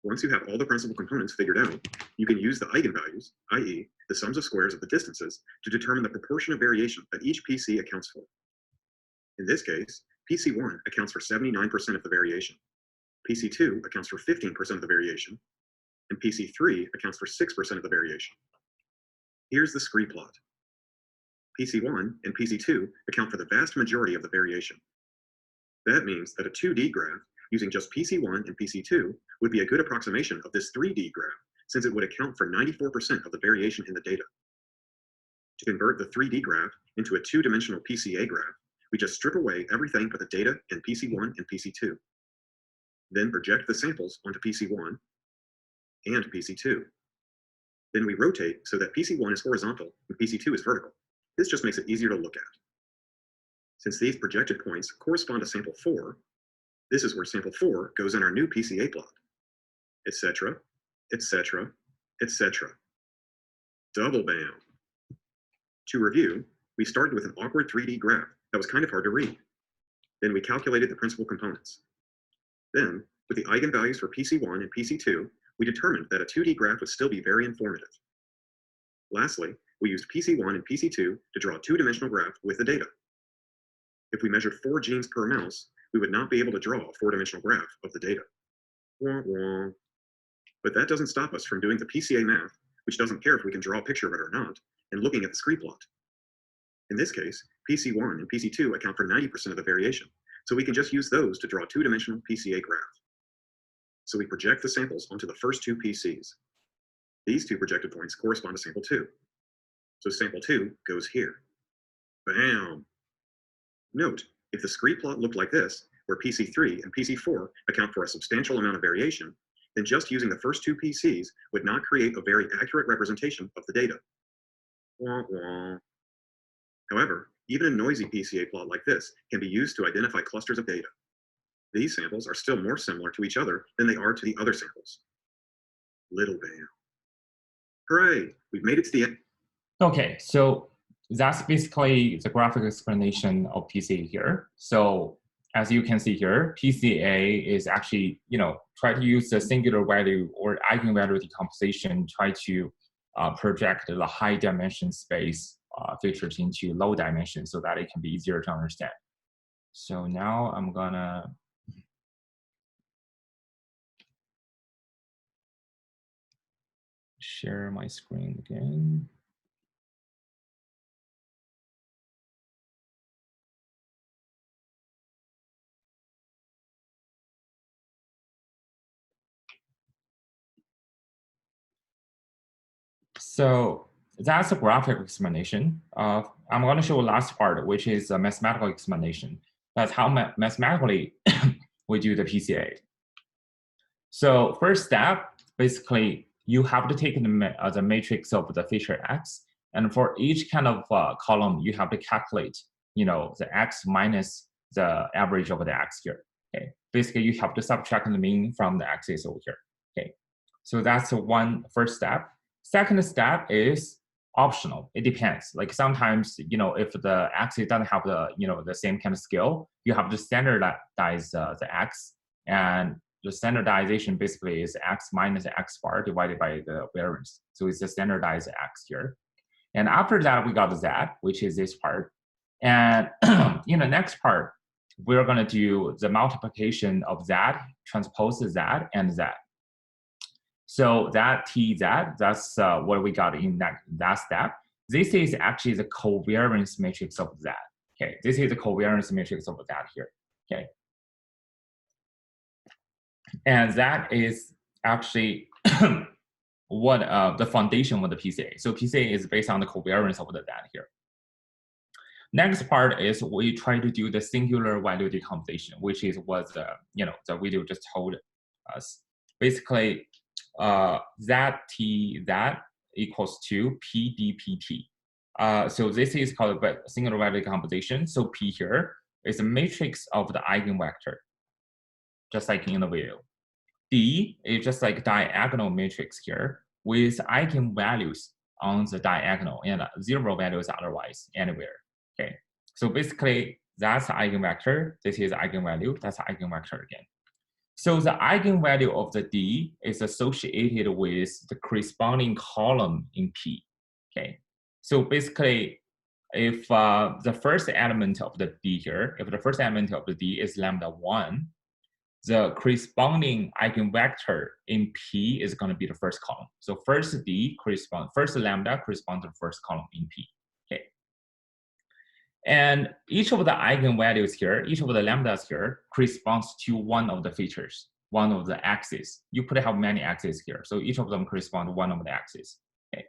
Once you have all the principal components figured out, you can use the eigenvalues, i.e., the sums of squares of the distances, to determine the proportion of variation that each PC accounts for. In this case, PC1 accounts for 79% of the variation, PC2 accounts for 15% of the variation, and PC3 accounts for 6% of the variation. Here's the scree plot. PC1 and PC2 account for the vast majority of the variation. That means that a 2D graph using just PC1 and PC2 would be a good approximation of this 3D graph, since it would account for 94% of the variation in the data. To convert the 3D graph into a 2-dimensional PCA graph, we just strip away everything but the data in PC1 and PC2. Then project the samples onto PC1 and PC2. Then we rotate so that PC1 is horizontal and PC2 is vertical. This just makes it easier to look at. Since these projected points correspond to sample 4, this is where sample 4 goes in our new PCA plot, etc., etc., etc. Double bam. To review, we started with an awkward 3D graph that was kind of hard to read. Then we calculated the principal components. Then, with the eigenvalues for PC1 and PC2, we determined that a 2D graph would still be very informative. Lastly, we used PC1 and PC2 to draw a 2-dimensional graph with the data. If we measured 4 genes per mouse, we would not be able to draw a 4-dimensional graph of the data. Wah, wah. But that doesn't stop us from doing the PCA math, which doesn't care if we can draw a picture of it or not, and looking at the scree plot. In this case, PC1 and PC2 account for 90% of the variation, so we can just use those to draw a 2-dimensional PCA graph. So we project the samples onto the first 2 PCs. These 2 projected points correspond to sample 2. So sample 2 goes here. Bam! Note, if the scree plot looked like this, where PC3 and PC4 account for a substantial amount of variation, then just using the first 2 PCs would not create a very accurate representation of the data. Wah, wah. However, even a noisy PCA plot like this can be used to identify clusters of data. These samples are still more similar to each other than they are to the other samples. Little bam. Hooray, we've made it to the end. Okay, so that's basically the graphic explanation of PCA here. So as you can see here, PCA is actually, try to use the singular value or eigenvalue decomposition, try to project the high dimension space features into low dimension so that it can be easier to understand. So now I'm gonna share my screen again. So that's a graphical explanation. I'm going to show the last part, which is a mathematical explanation. That's how mathematically we do the PCA. So first step, basically, you have to take the matrix of the feature X. And for each kind of column, you have to calculate, the X minus the average of the X here. Okay. Basically, you have to subtract the mean from the X's over here. Okay. So that's one first step. Second step is optional. It depends. Like sometimes, if the axis doesn't have the same kind of scale, you have to standardize the X, and the standardization basically is X minus X bar divided by the variance. So it's a standardized X here. And after that, we got the Z, which is this part. And in the next part, we're going to do the multiplication of Z, transpose Z, and Z. So that TZ, that's what we got in that step. This is actually the covariance matrix of Z. Okay, this is the covariance matrix of that here. Okay, and that is actually what the foundation of the PCA. So PCA is based on the covariance of the data here. Next part is we try to do the singular value decomposition, which is what the video just told us. Basically, that equals to P dpt. So this is called singular value decomposition. So P here is a matrix of the eigenvector, just like in the video. D is just like diagonal matrix here with eigenvalues on the diagonal and 0 values otherwise anywhere. Okay, so basically that's the eigenvector. This is eigenvalue. That's the eigenvector again. So the eigenvalue of the D is associated with the corresponding column in P. Okay, so basically, if the first element of the D here, if the first element of the D is lambda 1, the corresponding eigenvector in P is going to be the first column. So first lambda corresponds to the first column in P. Okay. And each of the eigenvalues here, each of the lambdas here corresponds to one of the features, one of the axes. You could have many axes here. So each of them corresponds to one of the axes. Okay.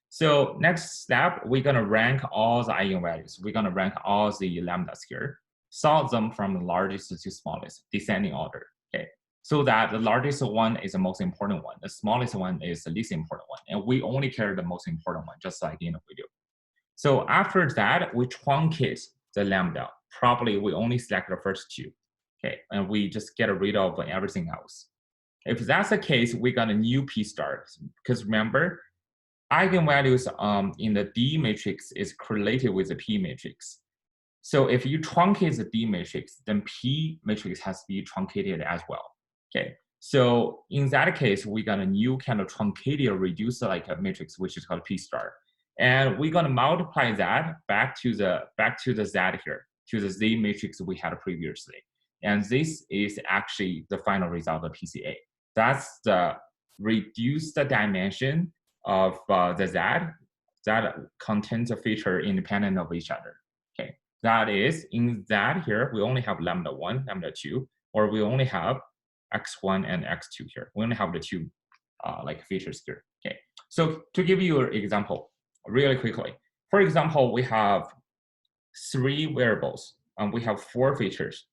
So next step, we're going to rank all the eigenvalues. We're going to rank all the lambdas here, sort them from the largest to smallest, descending order. Okay. So that the largest one is the most important one. The smallest one is the least important one. And we only care the most important one, just like in the video. So after that, we truncate the lambda. Probably we only select the first two. Okay, and we just get rid of everything else. If that's the case, we got a new P star. Because remember, eigenvalues in the D matrix is correlated with the P matrix. So if you truncate the D matrix, then P matrix has to be truncated as well. Okay, so in that case, we got a new kind of truncated reducer like a matrix, which is called P star. And we're going to multiply that back to the Z here, to the Z matrix we had previously. And this is actually the final result of PCA. That's the reduced dimension of the Z that contains a feature independent of each other. Okay, that is, in that here, we only have lambda 1, lambda 2, or we only have x1 and x2 here. We only have the two like features here. Okay, so to give you an example, really quickly. For example, we have 3 variables and we have 4 features.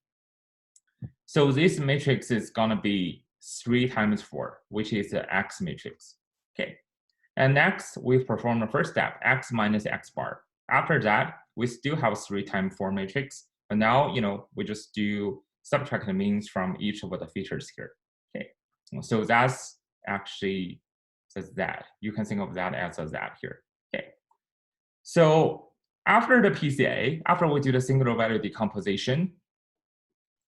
So this matrix is going to be 3 times 4, which is the X matrix. Okay. And next, we perform the first step, X minus X bar. After that, we still have 3 times 4 matrix. But now, we just do subtract the means from each of the features here. Okay. So that's actually the Z. You can think of that as a Z here. Okay. So after the PCA, after we do the singular value decomposition,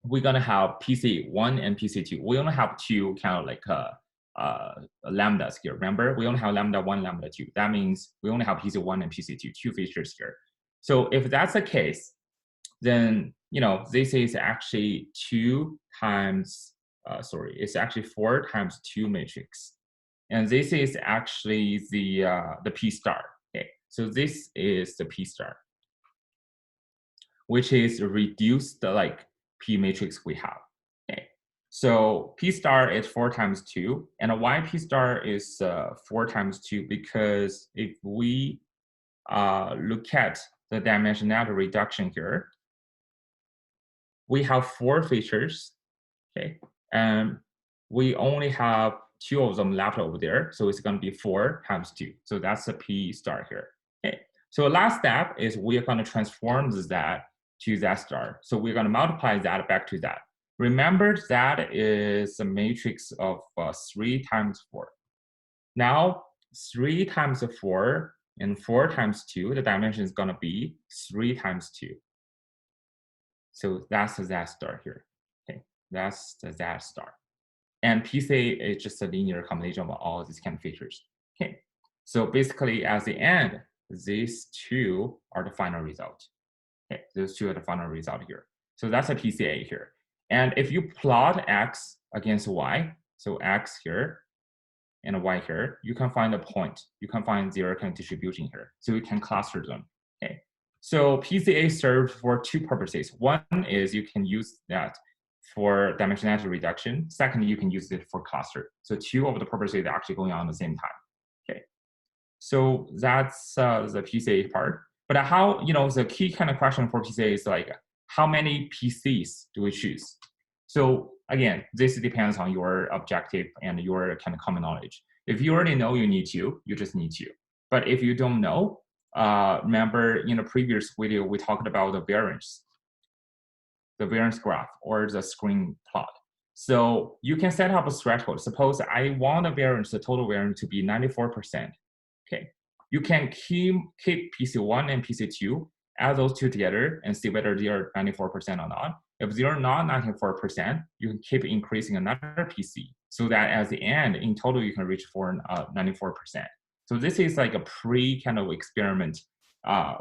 we're gonna have PC1 and PC2. We only have two kind of like lambdas here. Remember, we only have lambda 1, lambda 2. That means we only have PC1 and PC2, two features here. So if that's the case, then this is actually 2 times, it's actually 4 times 2 matrix. And this is actually the P star. Okay, so this is the P star, which is reduced like P matrix we have. Okay, so P star is 4 times 2, and why P star is 4 times 2? Because if we look at the dimensionality reduction here, we have 4 features, okay, and we only have 2 of them left over there, so it's going to be 4 times 2. So that's the P star here. Okay, so last step is we are going to transform that to that star. So we're going to multiply that back to that. Remember, that is a matrix of 3 times 4. Now, 3 times 4 and 4 times 2, the dimension is going to be 3 times 2. So that's the Z star here. Okay, that's the Z star. And Pca is just a linear combination of all these kind of features. Okay, so basically, at the end, these two are the final result. Okay, those two are the final result here. So that's a Pca here. And if you plot x against y, so x here and y here, you can find a point. You can find zero kind of distribution here. So you can cluster them. Okay. So Pca serves for 2 purposes. One is you can use that for dimensionality reduction. Second, you can use it for cluster. So 2 of the purposes are actually going on at the same time. Okay. So that's the Pca part. But how, the key kind of question for Pca is like, how many PCs do we choose? So again, this depends on your objective and your kind of common knowledge. If you already know you need to, you just need to. But if you don't know, remember in the previous video, we talked about the variance graph or the screen plot. So you can set up a threshold. Suppose I want the total variance to be 94%. Okay, you can keep PC1 and PC2, add those two together and see whether they are 94% or not. If they are not 94%, you can keep increasing another PC so that at the end, in total, you can reach for 94%. So this is like a pre kind of experiment,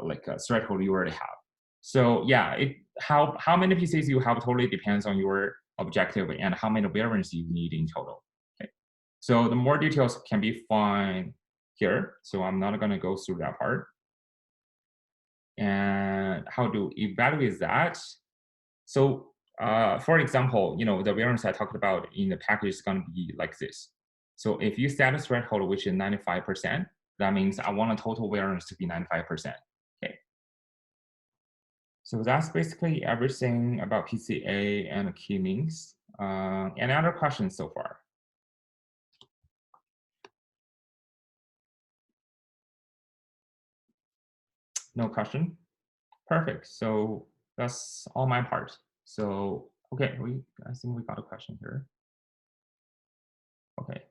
like a threshold you already have. So yeah, how many PCs you have totally depends on your objective and how many variants you need in total. Okay, so the more details can be found here. So I'm not going to go through that part. And how to evaluate that? So for example, the variance I talked about in the package is going to be like this. So if you set a threshold which is 95%, that means I want a total variance to be 95%. Okay. So that's basically everything about Pca and key means. Any other questions so far? No question? Perfect. So that's all my part. So, okay, I think we got a question here. Okay,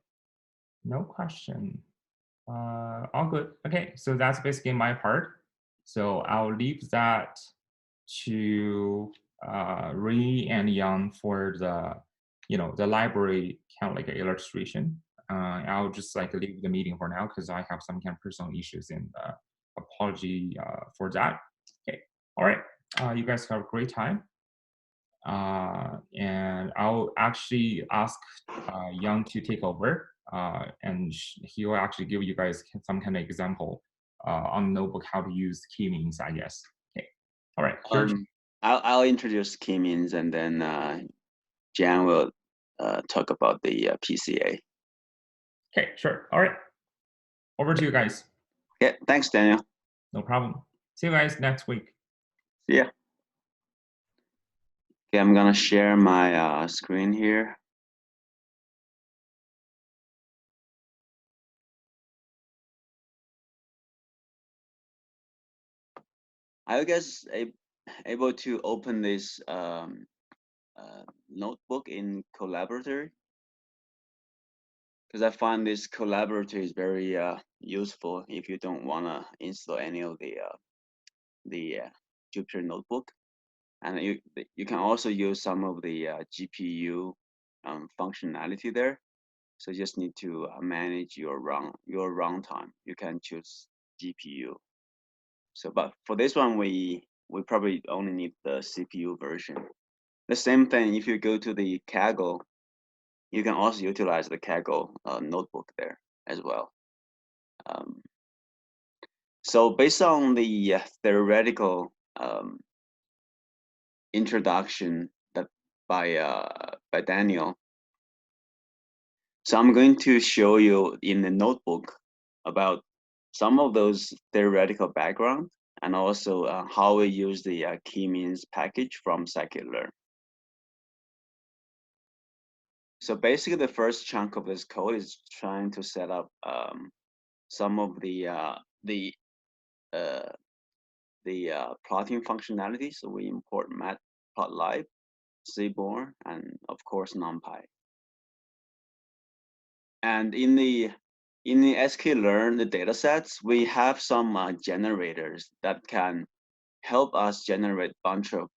no question. All good. Okay, so that's basically my part. So I'll leave that to Ray and Yang for the library kind of like illustration. I'll just like leave the meeting for now because I have some kind of personal issues and apology for that. Okay, all right. You guys have a great time. And I'll actually ask Yang to take over, and he will actually give you guys some kind of example on the notebook how to use key means, I guess. Okay. All right. I'll introduce key means, and then Jan will talk about the PCA. Okay, sure. All right. Over to you guys. Okay, thanks, Daniel. No problem. See you guys next week. See ya. Okay, I'm gonna share my screen here. Are you guys able to open this notebook in Collaboratory? Because I find this Collaboratory is very useful if you don't want to install any of the Jupyter notebook. And you can also use some of the GPU functionality there. So you just need to manage your runtime. You can choose GPU. So, but for this one, we probably only need the CPU version. The same thing if you go to the Kaggle, you can also utilize the Kaggle notebook there as well. So based on the theoretical introduction that by Daniel, so I'm going to show you in the notebook about some of those theoretical background and also how we use the k-means package from scikit-learn. So basically, the first chunk of this code is trying to set up some of the plotting functionality. So we import matplotlib, seaborn, and of course NumPy. And in the sklearn, the data sets, we have some generators that can help us generate a bunch of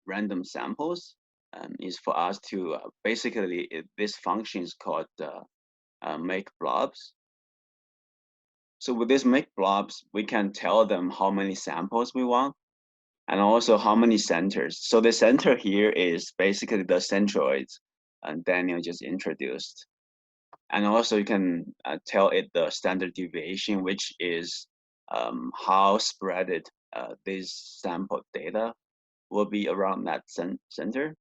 random samples. Is for us to basically, this function is called make blobs. So with this make blobs, we can tell them how many samples we want and also how many centers. So the center here is basically the centroids Daniel just introduced. And also you can tell it the standard deviation, which is how spreaded this sample data will be around that center.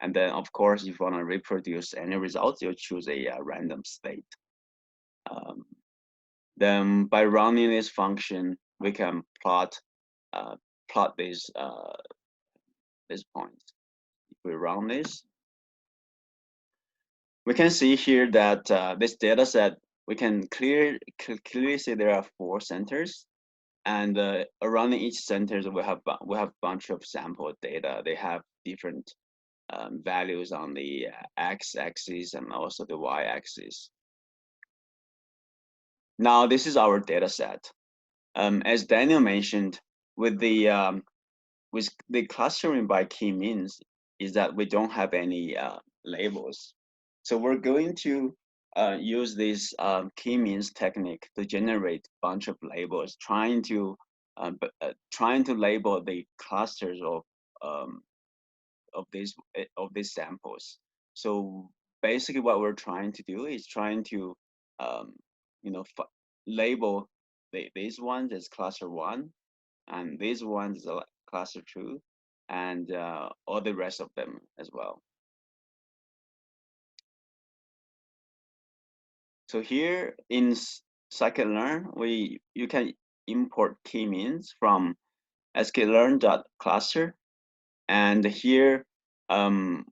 And then of course, if you want to reproduce any results, you'll choose a random state. Then by running this function, we can plot these points. If we run this, we can see here that this data set, we can clearly see there are 4 centers, and around each center we have a bunch of sample data. They have different values on the x-axis and also the y-axis. Now this is our data set. As Daniel mentioned, with the clustering by k-means, is that we don't have any labels. So we're going to use this k-means technique to generate a bunch of labels, trying to label the clusters of these samples. So basically, what we're trying to do is trying to label these ones as cluster 1, and these ones are cluster 2, and all the rest of them as well. So here in scikit-learn, you can import k-means from sklearn.cluster, and here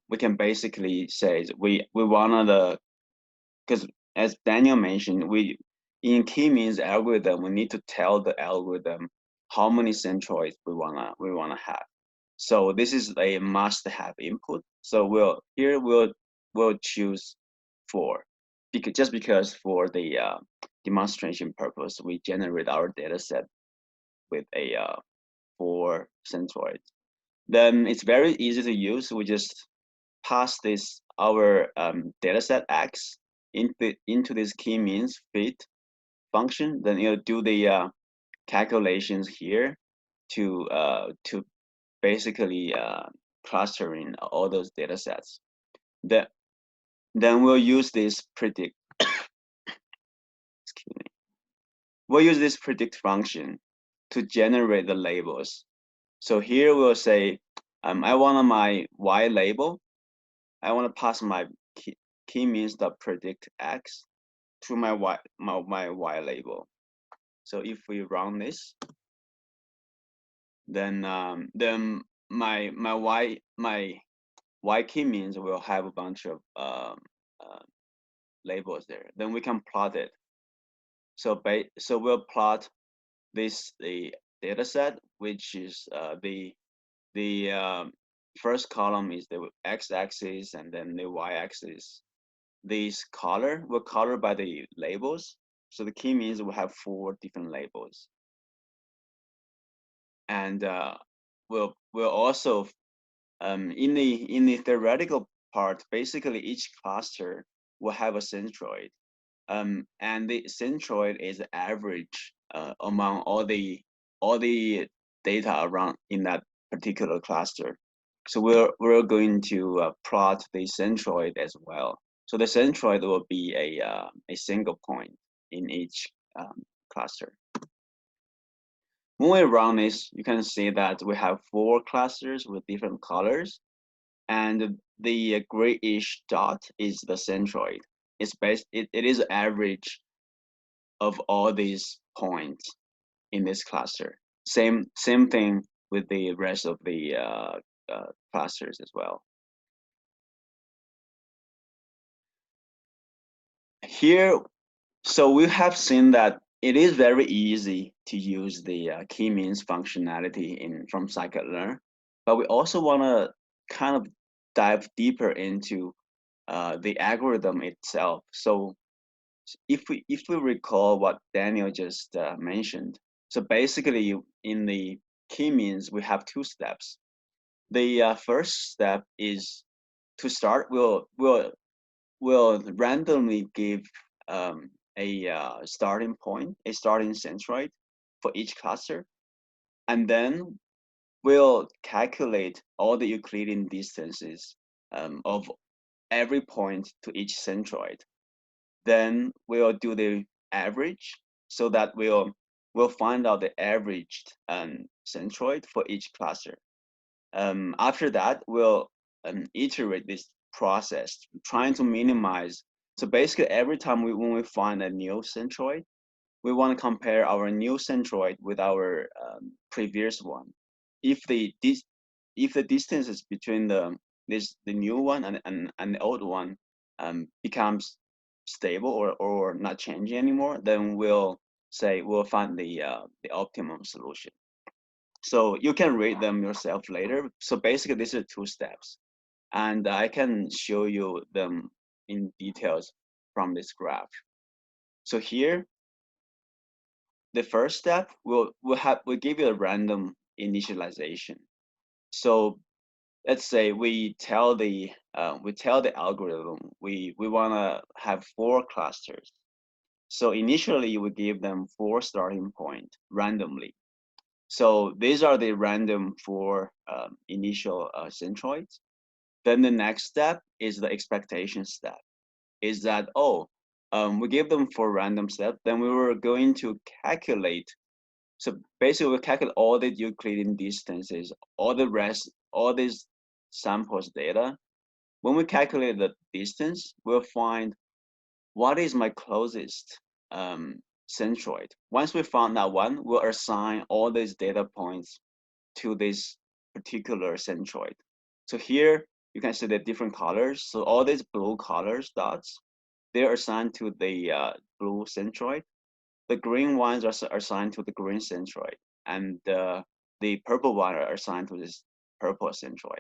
we can basically say we wanna because as Daniel mentioned, in k-means algorithm, we need to tell the algorithm how many centroids we wanna have. So this is a must-have input. So we'll choose 4, because for the demonstration purpose, we generate our data set with a 4 centroids. Then it's very easy to use. We just pass our data set x into this k-means fit function. Then it'll do the calculations here to basically clustering all those data sets. Then we'll use this predict. Excuse me. We'll use this predict function to generate the labels. So here we'll say, I want my y label. I want to pass my k-means.predict x to my y label. So if we run this, then my y k-means will have a bunch of labels there. Then we can plot it. So we'll plot the data set, which is the first column is the x-axis, and then the y-axis. These were colored by the labels. So the k-means will have 4 different labels. And will also in the theoretical part, basically each cluster will have a centroid, and the centroid is the average among all the data around in that particular cluster. So we're going to plot the centroid as well. So the centroid will be a single point in each cluster. When we run this, you can see that we have 4 clusters with different colors, and the grayish dot is the centroid. It is average of all these points in this cluster. Same thing with the rest of the clusters as well. Here, so we have seen that it is very easy to use the k-means functionality from scikit-learn, but we also want to kind of dive deeper into the algorithm itself. So if we recall what Daniel just mentioned, so basically in the k-means we have 2 steps. The first step is to start. We'll randomly give a starting point, a starting centroid for each cluster, and then we'll calculate all the Euclidean distances of every point to each centroid. Then we'll do the average, so that we'll find out the averaged centroid for each cluster. After that, we'll iterate this process, trying to minimize. So basically, every time when we find a new centroid, we want to compare our new centroid with our previous one. If the distances between the new one and the old one becomes stable or not changing anymore, then we'll find the optimum solution. So you can read them yourself later. So basically, these are 2 steps, and I can show you them in details from this graph. So here, the first step we'll give you a random initialization. So let's say we tell the algorithm we want to have 4 clusters. So initially we give them 4 starting point randomly. So these are the random 4 initial centroids. Then the next step is the expectation step. Is that we give them 4 random steps. Then we were going to calculate. So basically, we calculate all the Euclidean distances, all these samples data. When we calculate the distance, we'll find what is my closest centroid. Once we found that one, we'll assign all these data points to this particular centroid. So here you can see the different colors. So all these blue colors dots, they're assigned to the blue centroid. The green ones are assigned to the green centroid, and the purple one are assigned to this purple centroid.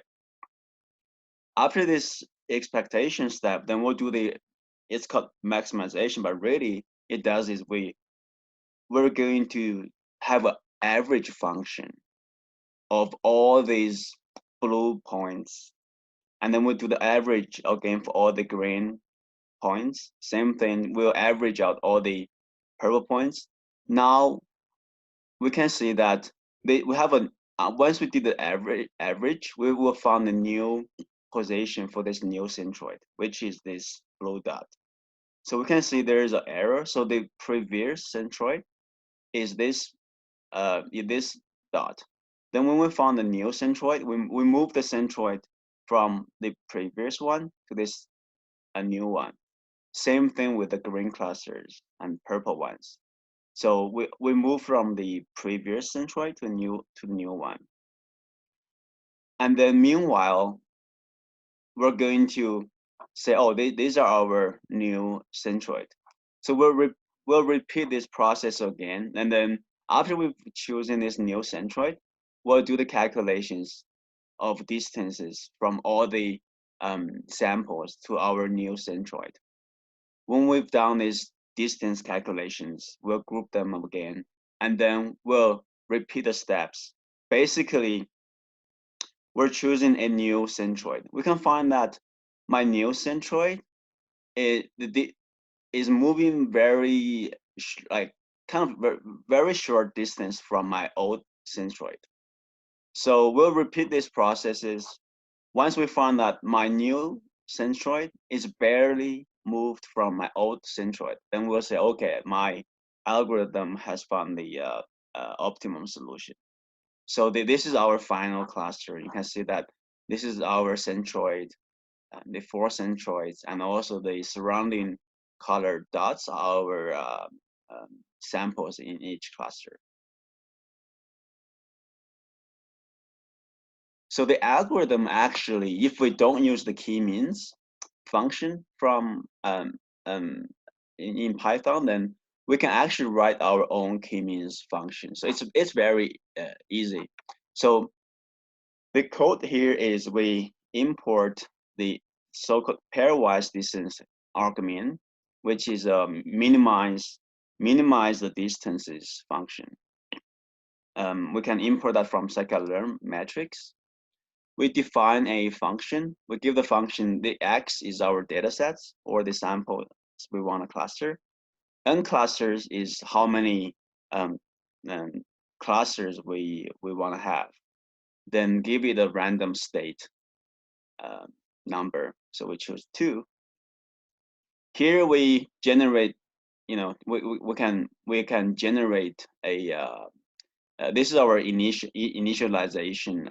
After this expectation step, then we'll do it's called maximization, but really it does is we're going to have an average function of all these blue points, and then we'll do the average again for all the green points. Same thing, we'll average out all the purple points. Now we can see that we have once we did the average, we will find a new position for this new centroid, which is this blue dot. So we can see there is an error. So the previous centroid is this dot. Then when we found the new centroid, we move the centroid from the previous one to a new one. Same thing with the green clusters and purple ones. So we move from the previous centroid to the new one. And then meanwhile, we're going to say, these are our new centroid. So we'll repeat this process again. And then after we've chosen this new centroid, we'll do the calculations of distances from all the samples to our new centroid. When we've done these distance calculations, we'll group them again, and then we'll repeat the steps. Basically, we're choosing a new centroid. We can find that my new centroid is moving very very short distance from my old centroid. So we'll repeat these processes. Once we find that my new centroid is barely moved from my old centroid, then we'll say, okay, my algorithm has found the optimum solution. So this is our final cluster. You can see that this is our centroid, the 4 centroids, and also the surrounding colored dots are our samples in each cluster. So the algorithm actually, if we don't use the k-means function from in Python, then we can actually write our own k-means function. So it's very easy. So the code here is we import the so-called pairwise distance argument, which is minimize the distances function. We can import that from scikit-learn matrix. We define a function. We give the function the x is our data sets or the samples we want to cluster. N clusters is how many clusters we want to have. Then give it a random state number. So we choose 2. Here we generate, we can generate a this is our initialization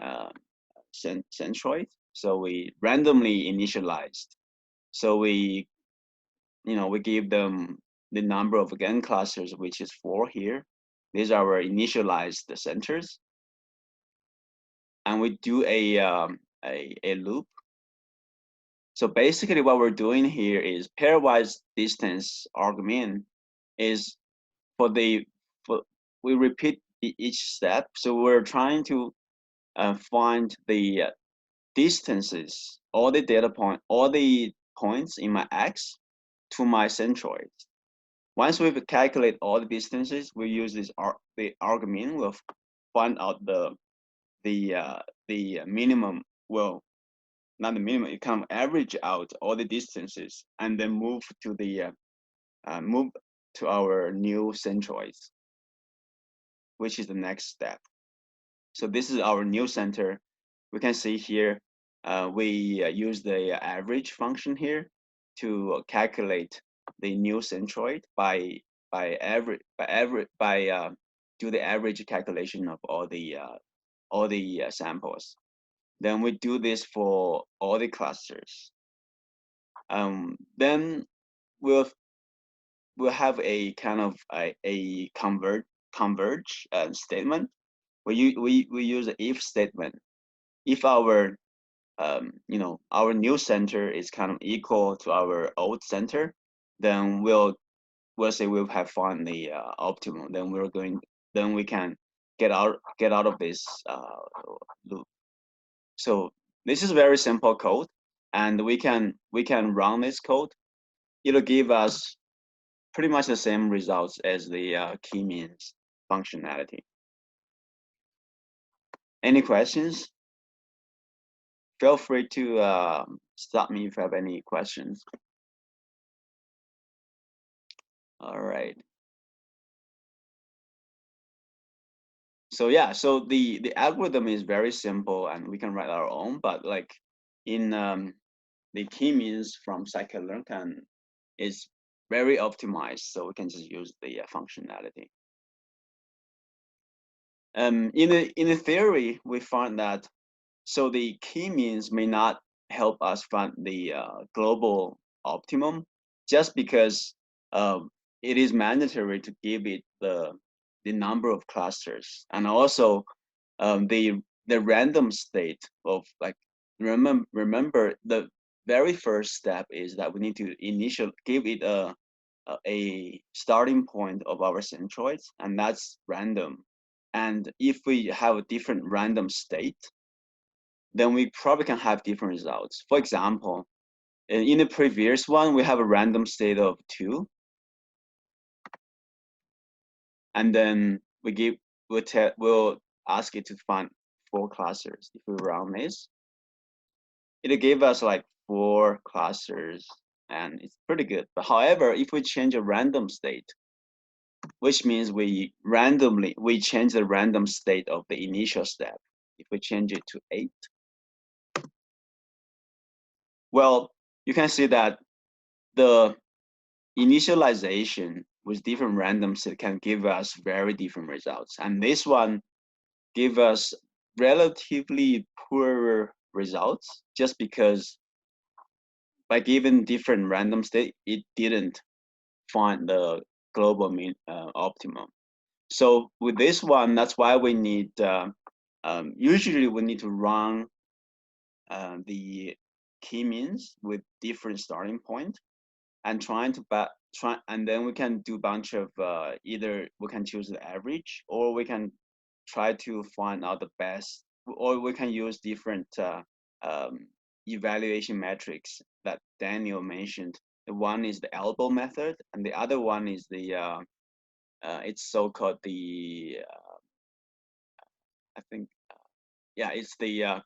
centroid. So we randomly initialized. So we give them the number of n clusters, which is 4 here. These are our initialized centers, and we do a loop. So basically, what we're doing here is pairwise distance argument is we repeat each step. So we're trying to find the distances, all the points in my x to my centroid. Once we calculate all the distances, we use the argument. We'll find out the minimum. Well, not the minimum. You can average out all the distances and then move to our new centroids, which is the next step. So this is our new center. We can see here we use the average function here to calculate the new centroid by do the average calculation of all the samples. Then we do this for all the clusters. Then we'll have a kind of a converge statement. We use an if statement. If our our new center is kind of equal to our old center, then we'll say we'll have found the optimum. Then we can get out of this loop. So this is very simple code, and we can run this code. It'll give us pretty much the same results as the k-means functionality. Any questions? Feel free to stop me if you have any questions. All right. So yeah, so the algorithm is very simple, and we can write our own. But like in the k-means from scikit-learn is very optimized, so we can just use the functionality. In the theory, we found that so the k-means may not help us find the global optimum, just because it is mandatory to give it the number of clusters, and also the random state of, like, remember the very first step is that we need to give it a starting point of our centroids, and that's random. And if we have a different random state, then we probably can have different results. For example, in the previous one, we have a random state of 2. And then we'll ask it to 4 clusters. If we run this, it gave us like 4 clusters, and it's pretty good. But however, if we change a random state, which means we change the random state of the initial step. If we change it to 8, well, you can see that the initialization with different random set can give us very different results. And this one give us relatively poorer results just because by given different random state, it didn't find the global mean optimum. So with this one, that's why we need, usually we need to run the k-means with different starting point and and then we can do a bunch of either we can choose the average, or we can try to find out the best, or we can use different evaluation metrics that Daniel mentioned. The one is the elbow method, and the other one is the it's so-called the I think it's the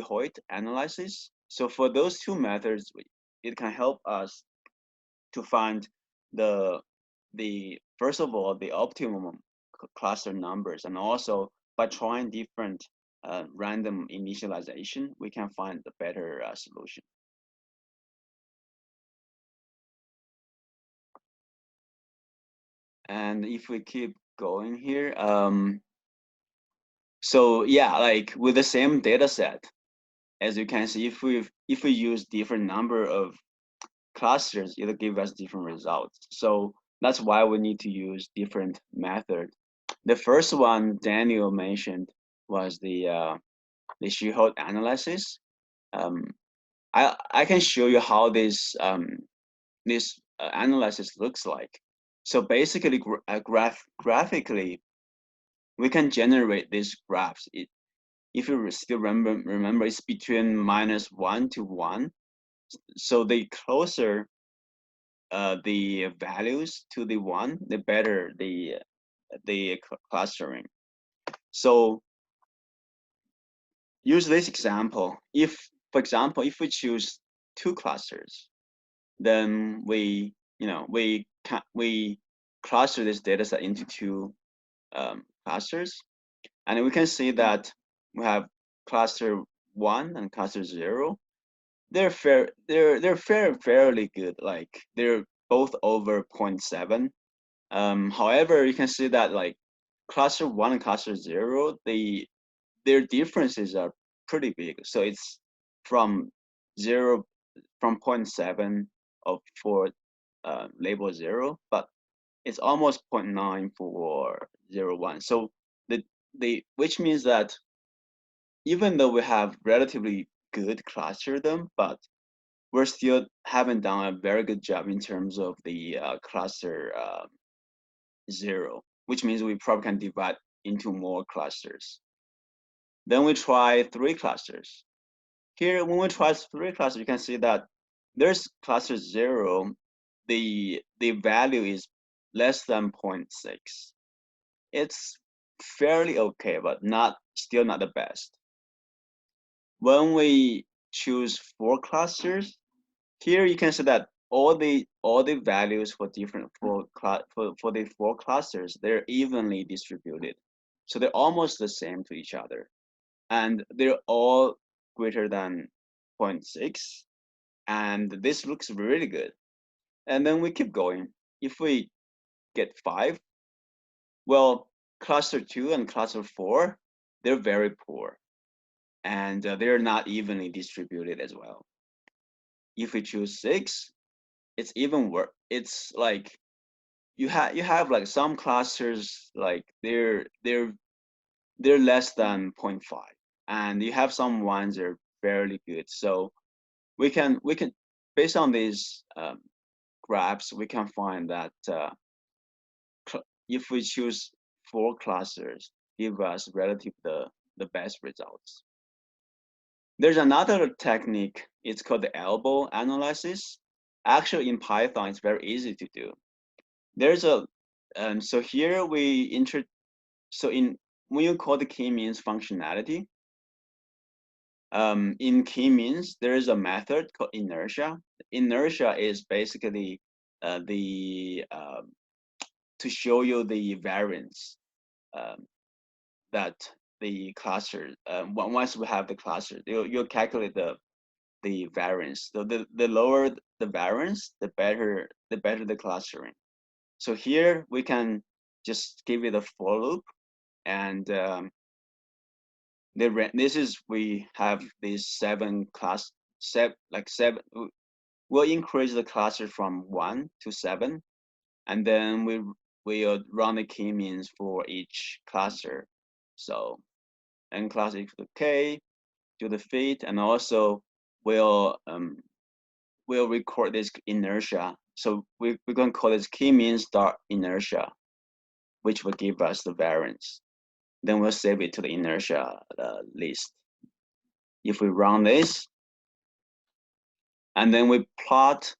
Hoyt analysis. So for those two methods, it can help us to find the first of all the optimum cluster numbers, and also by trying different random initialization, we can find the better solution. And if we keep going here, so yeah, like with the same data set, as you can see, if we use different number of clusters, it'll give us different results. So that's why we need to use different method. The first one Daniel mentioned was the Hoyt analysis. I can show you how this analysis looks like. So basically, graphically, we can generate these graphs. If you still remember, it's between -1 to 1. So the closer the values to the 1, the better the clustering. So use this example. If, for example, if we choose 2 clusters, then we cluster this data set into 2 clusters, and we can see that we have cluster 1 and cluster 0. They're fairly good. Like they're both over 0.7. However, you can see that like cluster 1 and cluster 0, their differences are pretty big. So it's from 0.7 for label 0, but it's almost 0.9 for 0, 1. So which means that even though we have relatively good cluster them, but we're still haven't done a very good job in terms of the cluster 0, which means we probably can divide into more clusters. Then we try 3 clusters. Here, when we try 3 clusters, you can see that there's cluster 0, the value is less than 0.6. It's fairly okay, but still not the best. When we choose 4 clusters, here you can see that all the values for the 4 clusters, they're evenly distributed. So they're almost the same to each other, and they're all greater than 0.6, and this looks really good. And then we keep going. If we get 5, well, cluster 2 and cluster 4, they're very poor, and they're not evenly distributed as well. If we choose 6, it's even worse. It's like you have like some clusters, like they're less than 0.5, and you have some ones that are fairly good. So we can based on these graphs, we can find that if we choose 4 clusters, give us relative the best results. There's another technique. It's called the elbow analysis. Actually, in Python, it's very easy to do. There's a so here we so in when you call the k-means functionality, in k-means there is a method called inertia. Inertia is basically to show you the variance that the cluster. Once we have the cluster, you calculate the variance. So the lower the variance, the better the clustering. So here we can just give it a for loop, and this is, we have these seven. We'll increase the cluster from 1 to 7, and then we'll run the k-means for each cluster. So n cluster equal to k, do the fit, and also we'll record this inertia. So we're going to call this k-means dot inertia, which will give us the variance. Then we'll save it to the inertia list. If we run this, and then we plot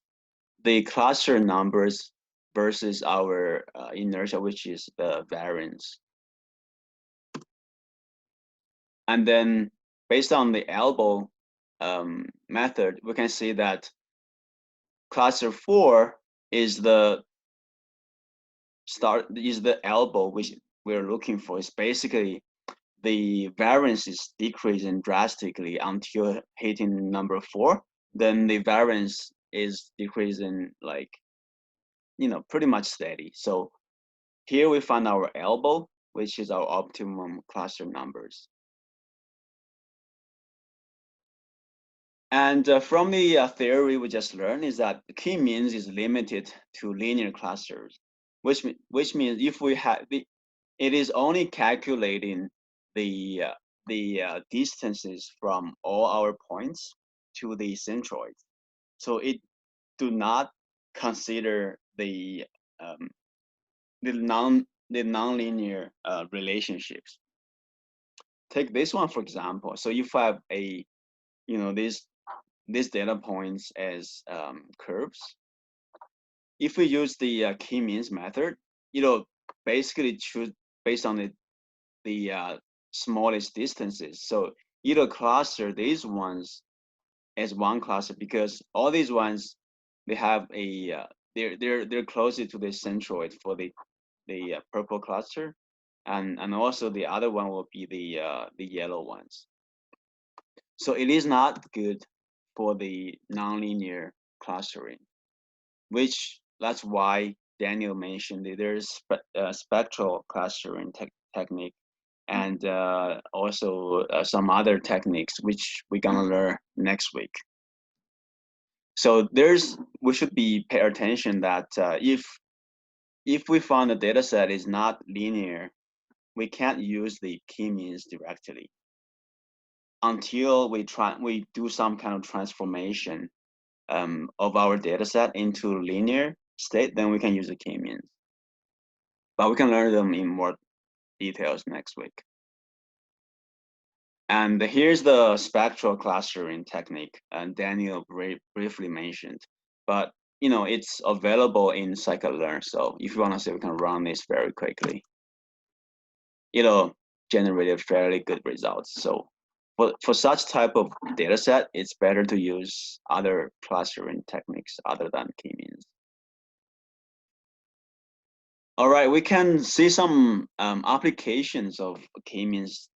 the cluster numbers versus our inertia, which is the variance. And then based on the elbow method, we can see that cluster 4 is the elbow which we're looking for. It's basically the variance is decreasing drastically until hitting number 4. Then the variance is decreasing, like, pretty much steady. So here we find our elbow, which is our optimum cluster numbers. And from the theory we just learned is that the k-means is limited to linear clusters, which means if we have it is only calculating the distances from all our points to the centroid. So it do not consider the nonlinear relationships. Take this one for example. So if I have these data points as curves, if we use the k-means method, basically choose based on the smallest distances. So either cluster these ones as one cluster, because all these ones, they have a they're closer to the centroid for the purple cluster, and also the other one will be the yellow ones. So it is not good for the nonlinear clustering, that's why Daniel mentioned that there's spectral clustering technique, and also some other techniques which we're gonna learn next week. So we should pay attention that if we find the data set is not linear, we can't use the k-means directly until we do some kind of transformation of our data set into linear state. Then we can use the k-means, but we can learn them in more details next week. And here's the spectral clustering technique, and Daniel briefly mentioned, but it's available in scikit-learn. So if you want to see, we can run this very quickly. It'll generate fairly good results. So for such type of data set, it's better to use other clustering techniques other than k-means. All right, we can see some applications of k-means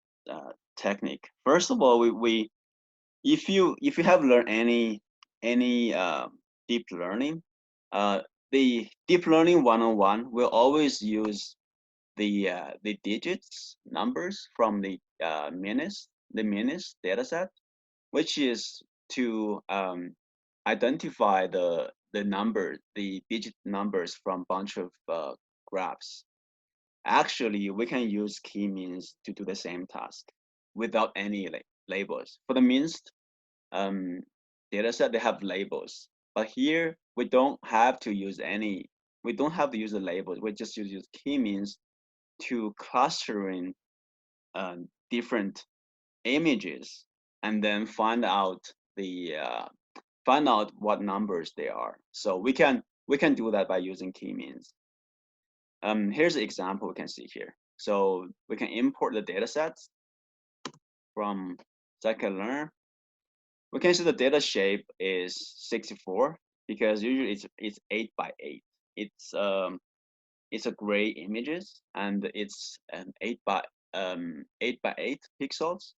technique. First of all, if you have learned any deep learning, the deep learning 101 will always use the digits numbers from the MNIST data set, which is to identify the digit numbers from bunch of graphs. Actually, we can use k-means to do the same task without any labels. For the MNIST data set, they have labels, but here we don't have to use the labels. We just use k-means to clustering different images, and then find out what numbers they are. So we can do that by using k-means. Here's an example we can see here. So we can import the data sets from scikit-learn. We can see the data shape is 64 because usually it's 8 by 8. It's a gray images and it's 8 by 8 pixels.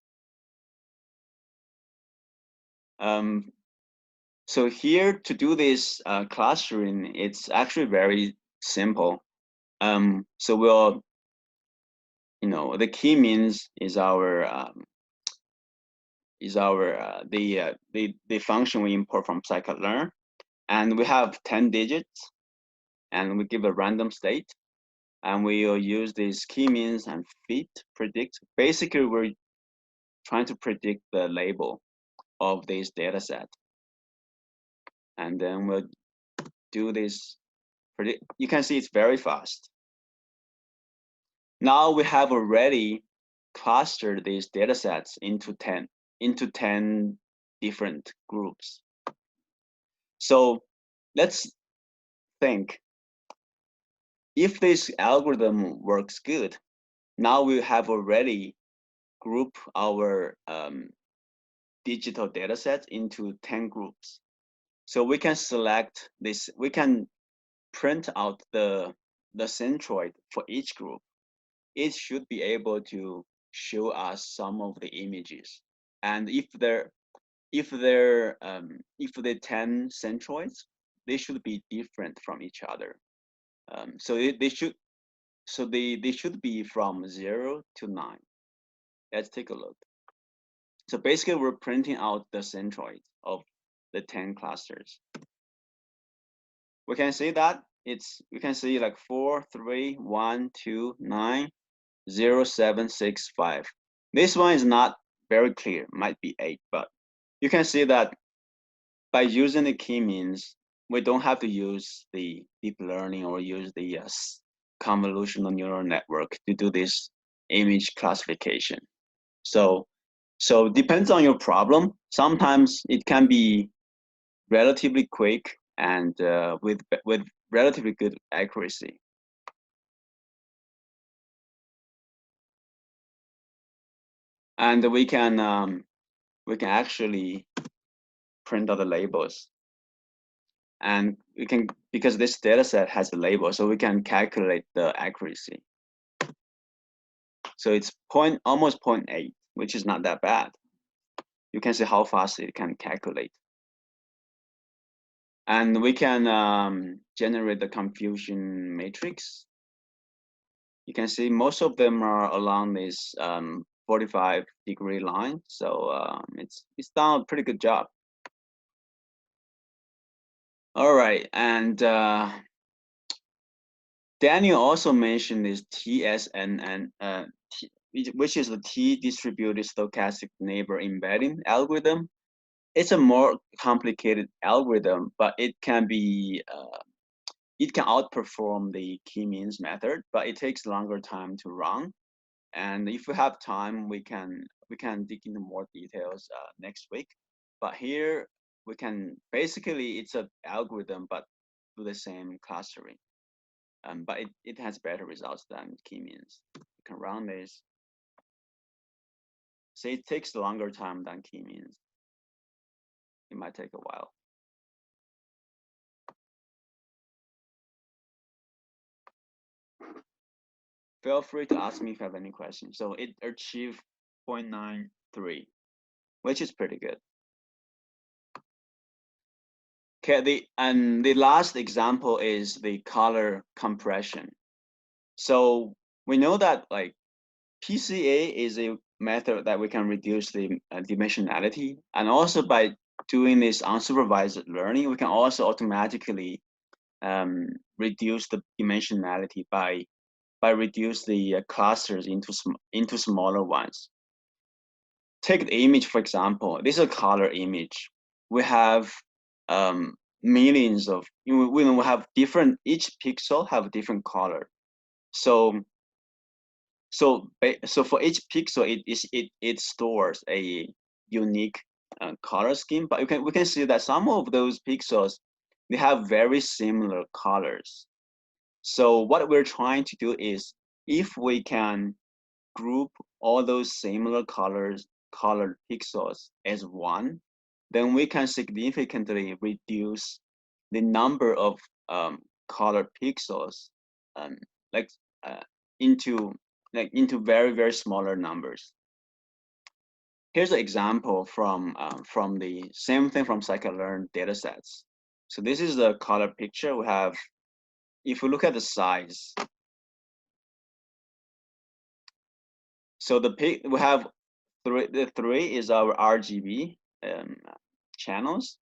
So here to do this clustering, it's actually very simple. So we'll, the key means is our the function we import from scikit-learn, and we have 10 digits, and we give a random state, and we will use these key means and fit predict. Basically, we're trying to predict the label of this data set, and then we'll do this predict. You can see it's very fast. Now we have already clustered these data sets into 10 different groups. So let's think, if this algorithm works good, now we have already grouped our digital data sets into 10 groups. So we can select this, we can print out the centroid for each group. It should be able to show us some of the images. And if the 10 centroids, they should be different from each other. So they should be from 0 to 9. Let's take a look. So basically, we're printing out the centroids of the 10 clusters. We can see that we can see like 4, 3, 1, 2, 9, 0, 7, 6, 5. This one is not very clear, might be 8, but you can see that by using the key means, we don't have to use the deep learning or use the convolutional neural network to do this image classification. So depends on your problem. Sometimes it can be relatively quick and with relatively good accuracy. And we can actually print out the labels, and we can, because this data set has a label, so we can calculate the accuracy. So it's almost 0.8, which is not that bad. You can see how fast it can calculate. And we can generate the confusion matrix. You can see most of them are along this 45-degree line. So it's done a pretty good job. All right, and Daniel also mentioned this TSNN, which is the T-distributed stochastic neighbor embedding algorithm. It's a more complicated algorithm, but it can outperform the key means method, but it takes longer time to run. And if we have time, we can dig into more details next week. But here we can basically, it's an algorithm, but do the same clustering. But it has better results than key means. You can run this. So it takes longer time than key means. It might take a while. Feel free to ask me if you have any questions. So it achieved 0.93, which is pretty good. Okay, the last example is the color compression. So we know that like Pca is a method that we can reduce the dimensionality, and also by doing this unsupervised learning, we can also automatically reduce the dimensionality by reduce the clusters into smaller ones. Take the image, for example. This is a color image. We have millions of, we have different, each pixel have a different color. So for each pixel, it stores a unique color scheme. But we can see that some of those pixels, they have very similar colors. So what we're trying to do is if we can group all those similar colored pixels as one, then we can significantly reduce the number of colored pixels like into very, very smaller numbers. Here's an example from the same thing from scikit-learn datasets. So this is the color picture we have. If we look at the size, so we have the three is our RGB channels,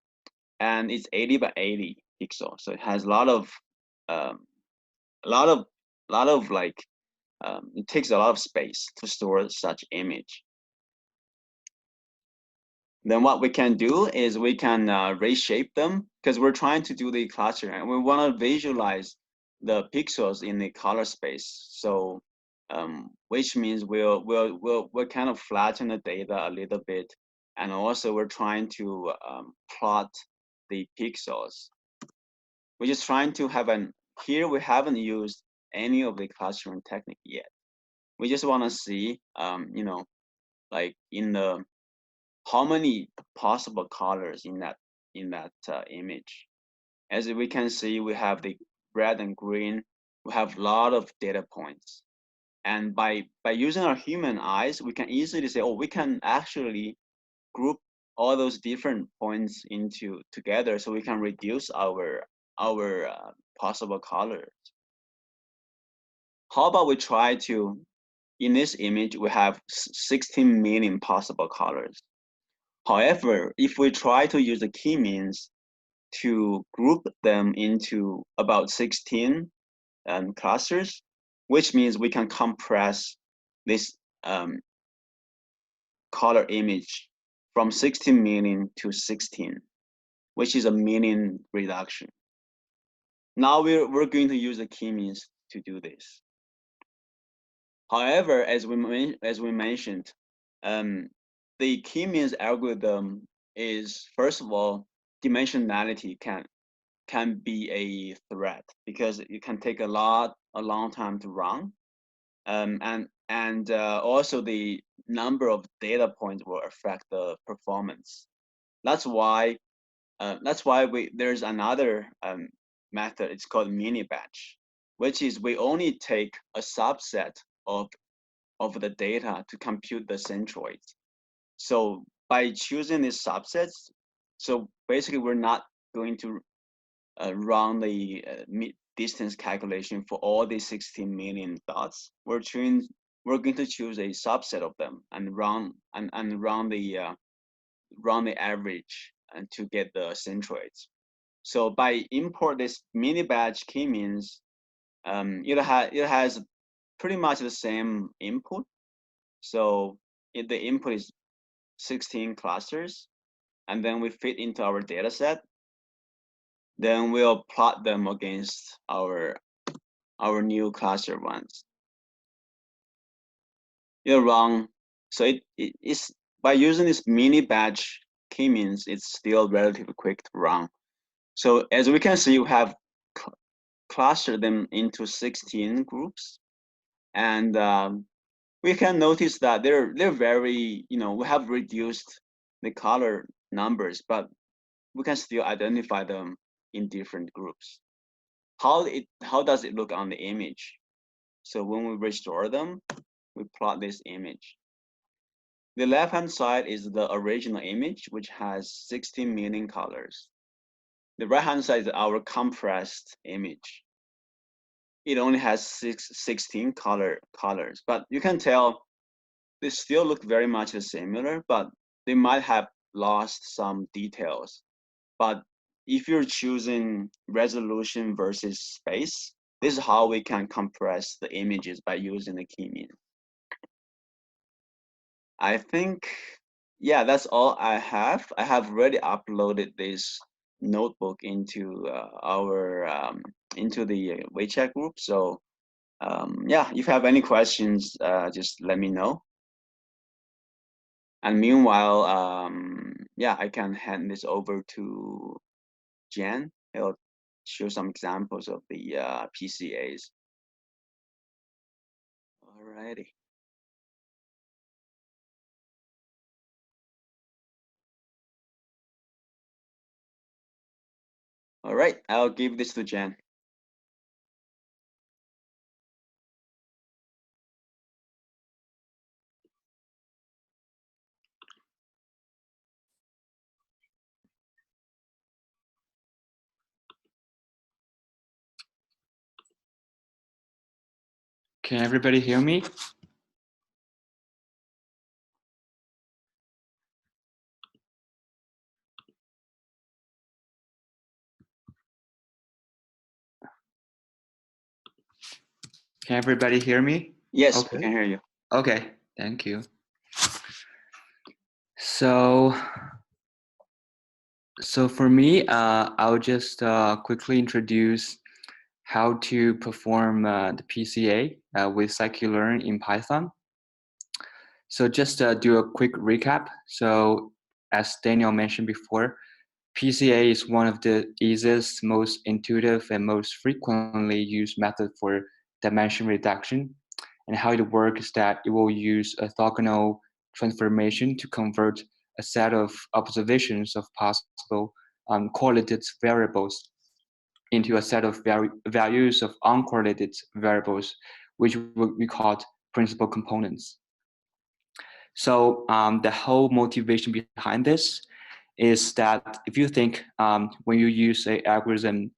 and it's 80 by 80 pixels. So it has a lot of like it takes a lot of space to store such image. Then what we can do is we can reshape them, because we're trying to do the clustering and we want to visualize the pixels in the color space. So which means we'll kind of flatten the data a little bit, and also we're trying to plot the pixels. We're just trying to have here we haven't used any of the clustering technique yet. We just want to see like in the how many possible colors in that image. As we can see, we have the red and green. We have a lot of data points, and by using our human eyes, we can easily say, oh, we can actually group all those different points together, so we can reduce our possible colors. How about we try to, in this image, we have 16 million possible colors. However, if we try to use the k-means to group them into about 16 clusters, which means we can compress this color image from 16 million to 16, which is a million reduction. Now we're going to use the k-means to do this. However, as we mentioned, the k-means algorithm is, first of all, dimensionality can be a threat, because it can take a long time to run, and also the number of data points will affect the performance. That's why there's another method. It's called mini batch, which is we only take a subset of the data to compute the centroids. So by choosing these subsets, so basically we're not going to run the distance calculation for all the 16 million dots. We're going to choose a subset of them and run the average and to get the centroids. So by import this mini batch k-means, it has pretty much the same input. So if the input is 16 clusters, and then we fit into our data set, then we'll plot them against our new cluster ones. It'll run. So it's by using this mini batch k-means, it's still relatively quick to run. So as we can see, we have clustered them into 16 groups, and we can notice that they're very, we have reduced the color numbers, but we can still identify them in different groups. How does it look on the image? So when we restore them, we plot this image. The left-hand side is the original image, which has 16 million colors. The right-hand side is our compressed image. It only has 16 colors, but you can tell they still look very much similar, but they might have lost some details. But if you're choosing resolution versus space, this is how we can compress the images by using the k-means. I think, yeah, that's all I have. I have already uploaded this notebook into into the WeChat group. So yeah, if you have any questions, just let me know. And meanwhile, yeah, I can hand this over to Jan. He'll show some examples of the PCAs. Alrighty. All right, I'll give this to Jen. Can everybody hear me? Can everybody hear me? Yes, Okay. we can hear you. Okay, thank you. So for me, I'll just quickly introduce how to perform the PCA with scikit-learn in Python. So just do a quick recap. So as Daniel mentioned before, PCA is one of the easiest, most intuitive, and most frequently used method for dimension reduction. And how it works is that it will use orthogonal transformation to convert a set of observations of possible correlated variables into a set of values of uncorrelated variables, which we call principal components. So the whole motivation behind this is that if you think when you use an algorithm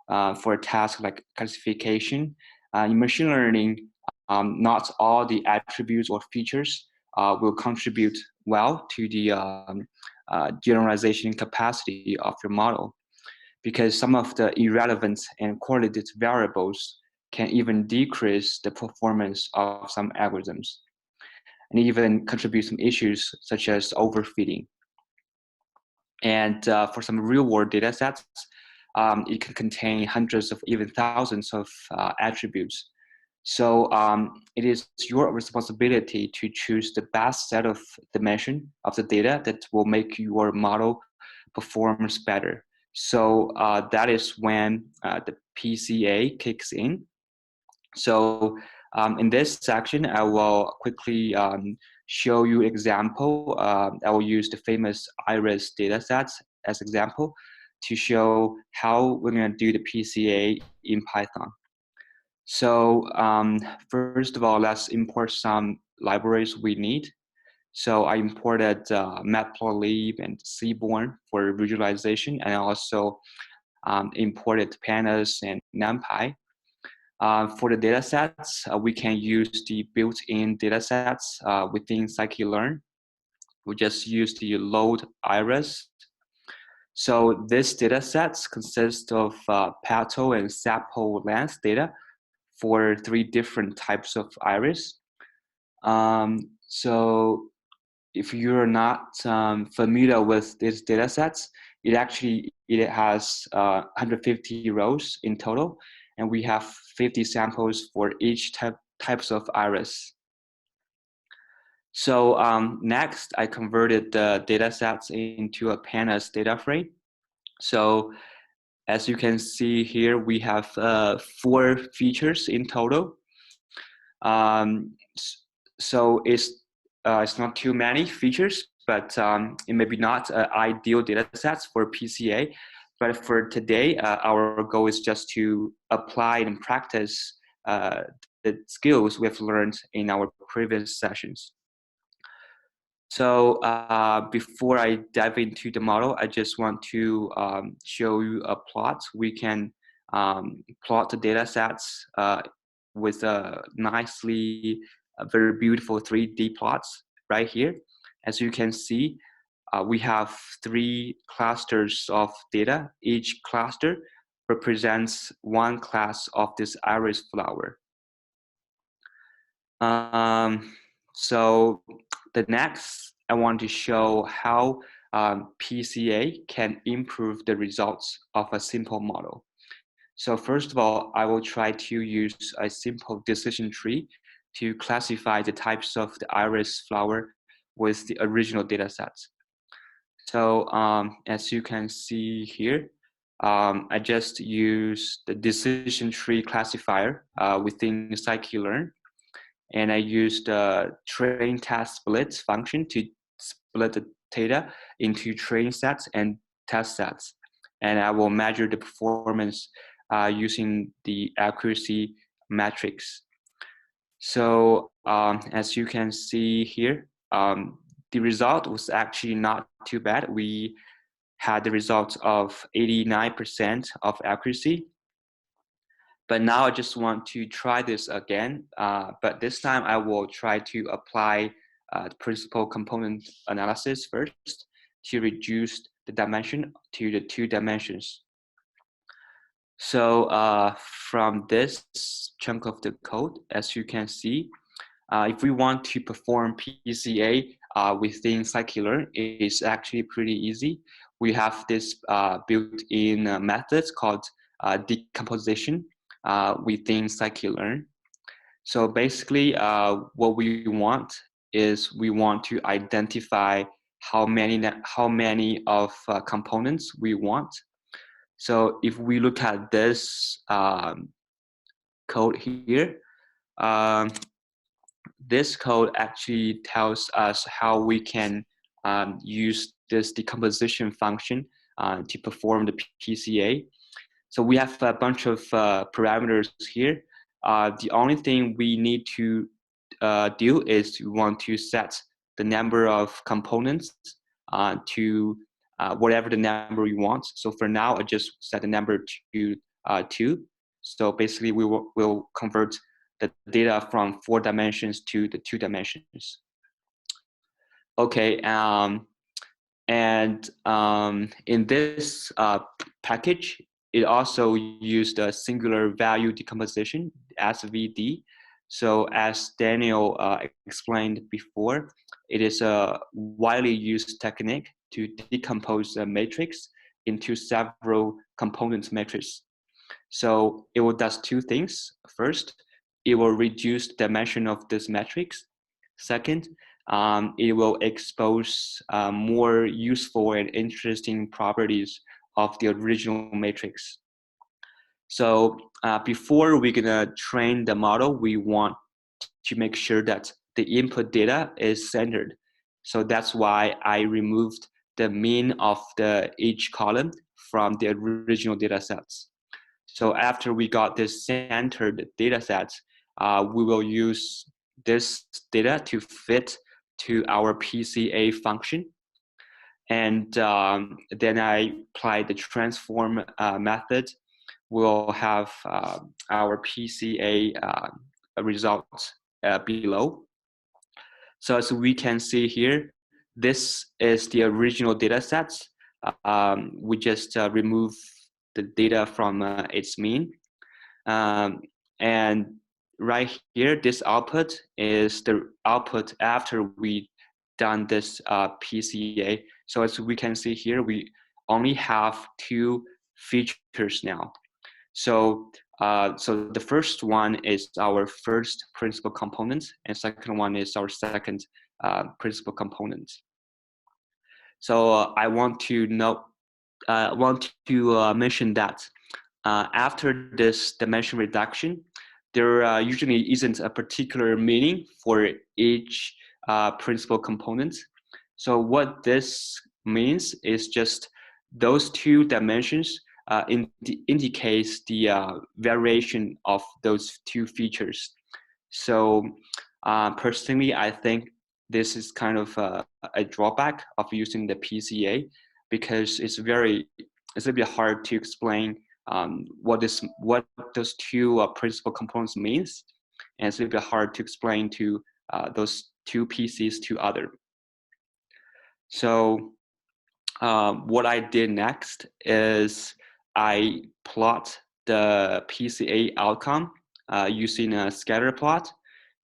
for a task like classification, in machine learning, not all the attributes or features will contribute well to the generalization capacity of your model, because some of the irrelevant and correlated variables can even decrease the performance of some algorithms and even contribute some issues such as overfitting. And for some real-world data sets, it can contain hundreds of even thousands of attributes. So it is your responsibility to choose the best set of dimension of the data that will make your model performs better. So that is when the PCA kicks in. So in this section, I will quickly show you example. I will use the famous iris datasets as example to show how we're going to do the PCA in Python. So first of all, let's import some libraries we need. So I imported Matplotlib and Seaborn for visualization, and I also imported Pandas and NumPy. For the datasets, we can use the built-in datasets within scikit-learn. We just use the load iris. So this datasets consist of petal and sepal length data for 3 different types of iris. So if you're not familiar with these datasets, it has 150 rows in total, and we have 50 samples for each types of iris. So next, I converted the datasets into a pandas data frame. So as you can see here, we have 4 features in total. So it's not too many features, but it may be not ideal data sets for PCA. But for today, our goal is just to apply and practice the skills we've learned in our previous sessions. So before I dive into the model, I just want to show you a plot. We can plot the data sets with nicely very beautiful 3D plots right here. As you can see, we have 3 clusters of data. Each cluster represents 1 class of this iris flower. So the next, I want to show how PCA can improve the results of a simple model. So first of all, I will try to use a simple decision tree to classify the types of the iris flower with the original data sets. So as you can see here, I just use the decision tree classifier within scikit-learn. and I used the train test split function to split the data into training sets and test sets. And I will measure the performance using the accuracy matrix. So as you can see here, the result was actually not too bad. We had the results of 89% of accuracy. But now I just want to try this again. But this time I will try to apply the principal component analysis first to reduce the dimension to the 2 dimensions. So from this chunk of the code, as you can see, if we want to perform PCA within scikit-learn, it's actually pretty easy. We have this built-in method called decomposition within scikit-learn. So basically, what we want is we want to identify how many of components we want. So if we look at this code here, this code actually tells us how we can use this decomposition function to perform the PCA. So we have a bunch of parameters here. The only thing we need to do is we want to set the number of components to whatever the number you want. So for now, I just set the number to 2. So basically, we'll convert the data from 4 dimensions to the 2 dimensions. Okay, and in this package, it also used a singular value decomposition, SVD. So as Daniel explained before, it is a widely used technique to decompose a matrix into several component matrices. So it will does 2 things. First, it will reduce the dimension of this matrix. Second, it will expose more useful and interesting properties of the original matrix. So before we're gonna train the model, we want to make sure that the input data is centered. So that's why I removed the mean of each column from the original data sets. So after we got this centered data set, we will use this data to fit to our PCA function. And then I apply the transform method. We'll have our PCA results below. So as we can see here, this is the original data sets. We just remove the data from its mean. And right here, this output is the output after we done this PCA. So as we can see here, we only have 2 features now. So so the first one is our first principal component, and second one is our second principal component. So I want to mention that after this dimension reduction, there usually isn't a particular meaning for each principal component. So what this means is just those 2 dimensions indicates the variation of those 2 features. So personally, I think this is kind of a drawback of using the PCA, because it's a bit hard to explain what those 2 principal components means, and it's a bit hard to explain to those 2 PCs to other. So what I did next is I plot the PCA outcome using a scatter plot.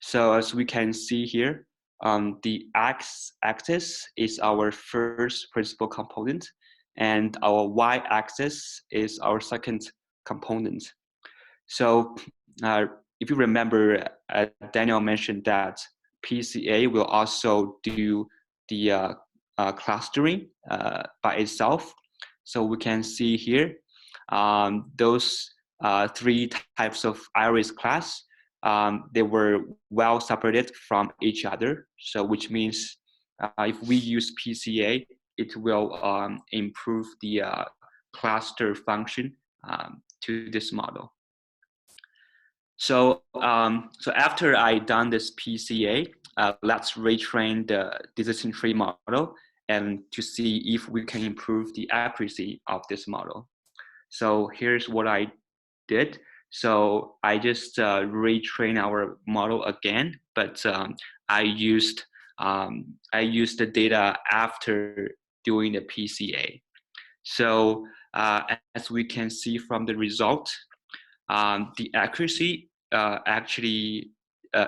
So as we can see here, the x-axis is our first principal component, and our y-axis is our second component. So if you remember, Daniel mentioned that PCA will also do the clustering by itself. So we can see here those 3 types of iris class they were well separated from each other. So which means if we use Pca, it will improve the cluster function to this model. So, so after I done this Pca, let's retrain the decision tree model and to see if we can improve the accuracy of this model. So here's what I did. So I just retrain our model again, but I used the data after doing the Pca. So as we can see from the result, the accuracy actually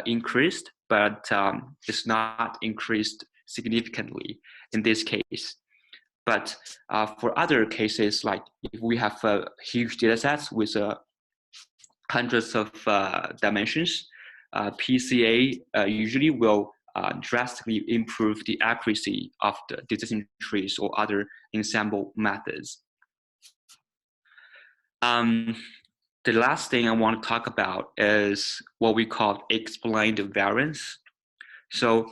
increased, but it's not increased significantly in this case. But for other cases, like if we have huge data sets with hundreds of dimensions, Pca usually will drastically improve the accuracy of the decision trees or other ensemble methods. The last thing I want to talk about is what we call explained variance. So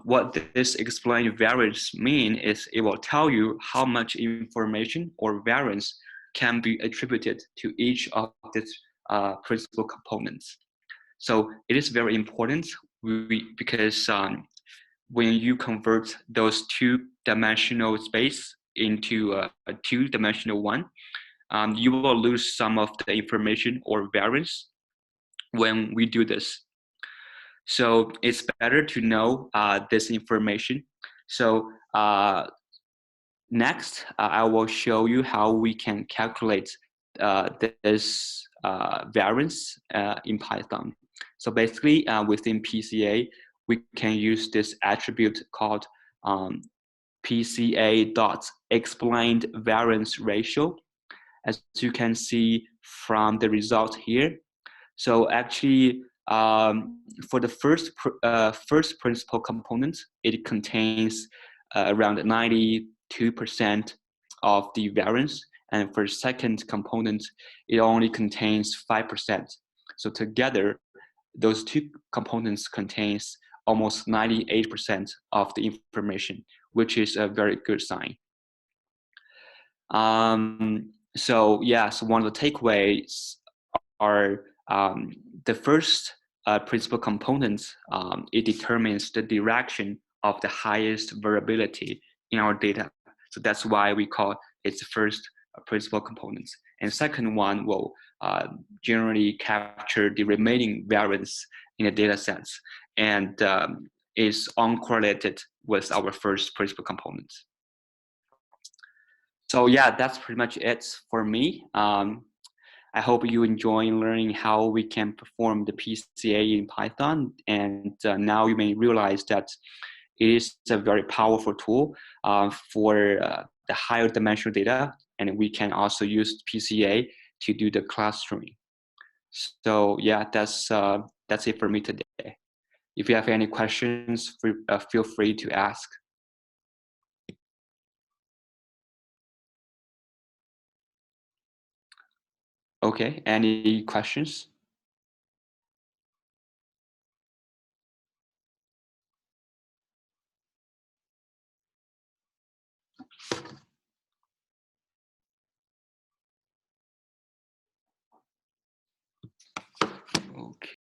what this explained variance mean is it will tell you how much information or variance can be attributed to each of these principal components. So it is very important because when you convert those two-dimensional space into a two-dimensional one, you will lose some of the information or variance when we do this. So it's better to know this information. So next, I will show you how we can calculate this variance in Python. So basically, within Pca, we can use this attribute called Pca.explained variance ratio, as you can see from the result here. So actually, for the first principal component, it contains around 92% of the variance, and for the second component, it only contains 5%. So together, those two components contains almost 98% of the information, which is a very good sign. So yeah, so one of the takeaways are the first principal component, it determines the direction of the highest variability in our data. So that's why we call it the first principal components. And second one will generally capture the remaining variance in the data sets and is uncorrelated with our first principal components. So yeah, that's pretty much it for me. I hope you enjoy learning how we can perform the Pca in Python, and now you may realize that it is a very powerful tool for the higher dimensional data, and we can also use Pca to do the clustering. So yeah, that's it for me today. If you have any questions, feel free to ask. Okay, any questions? Okay.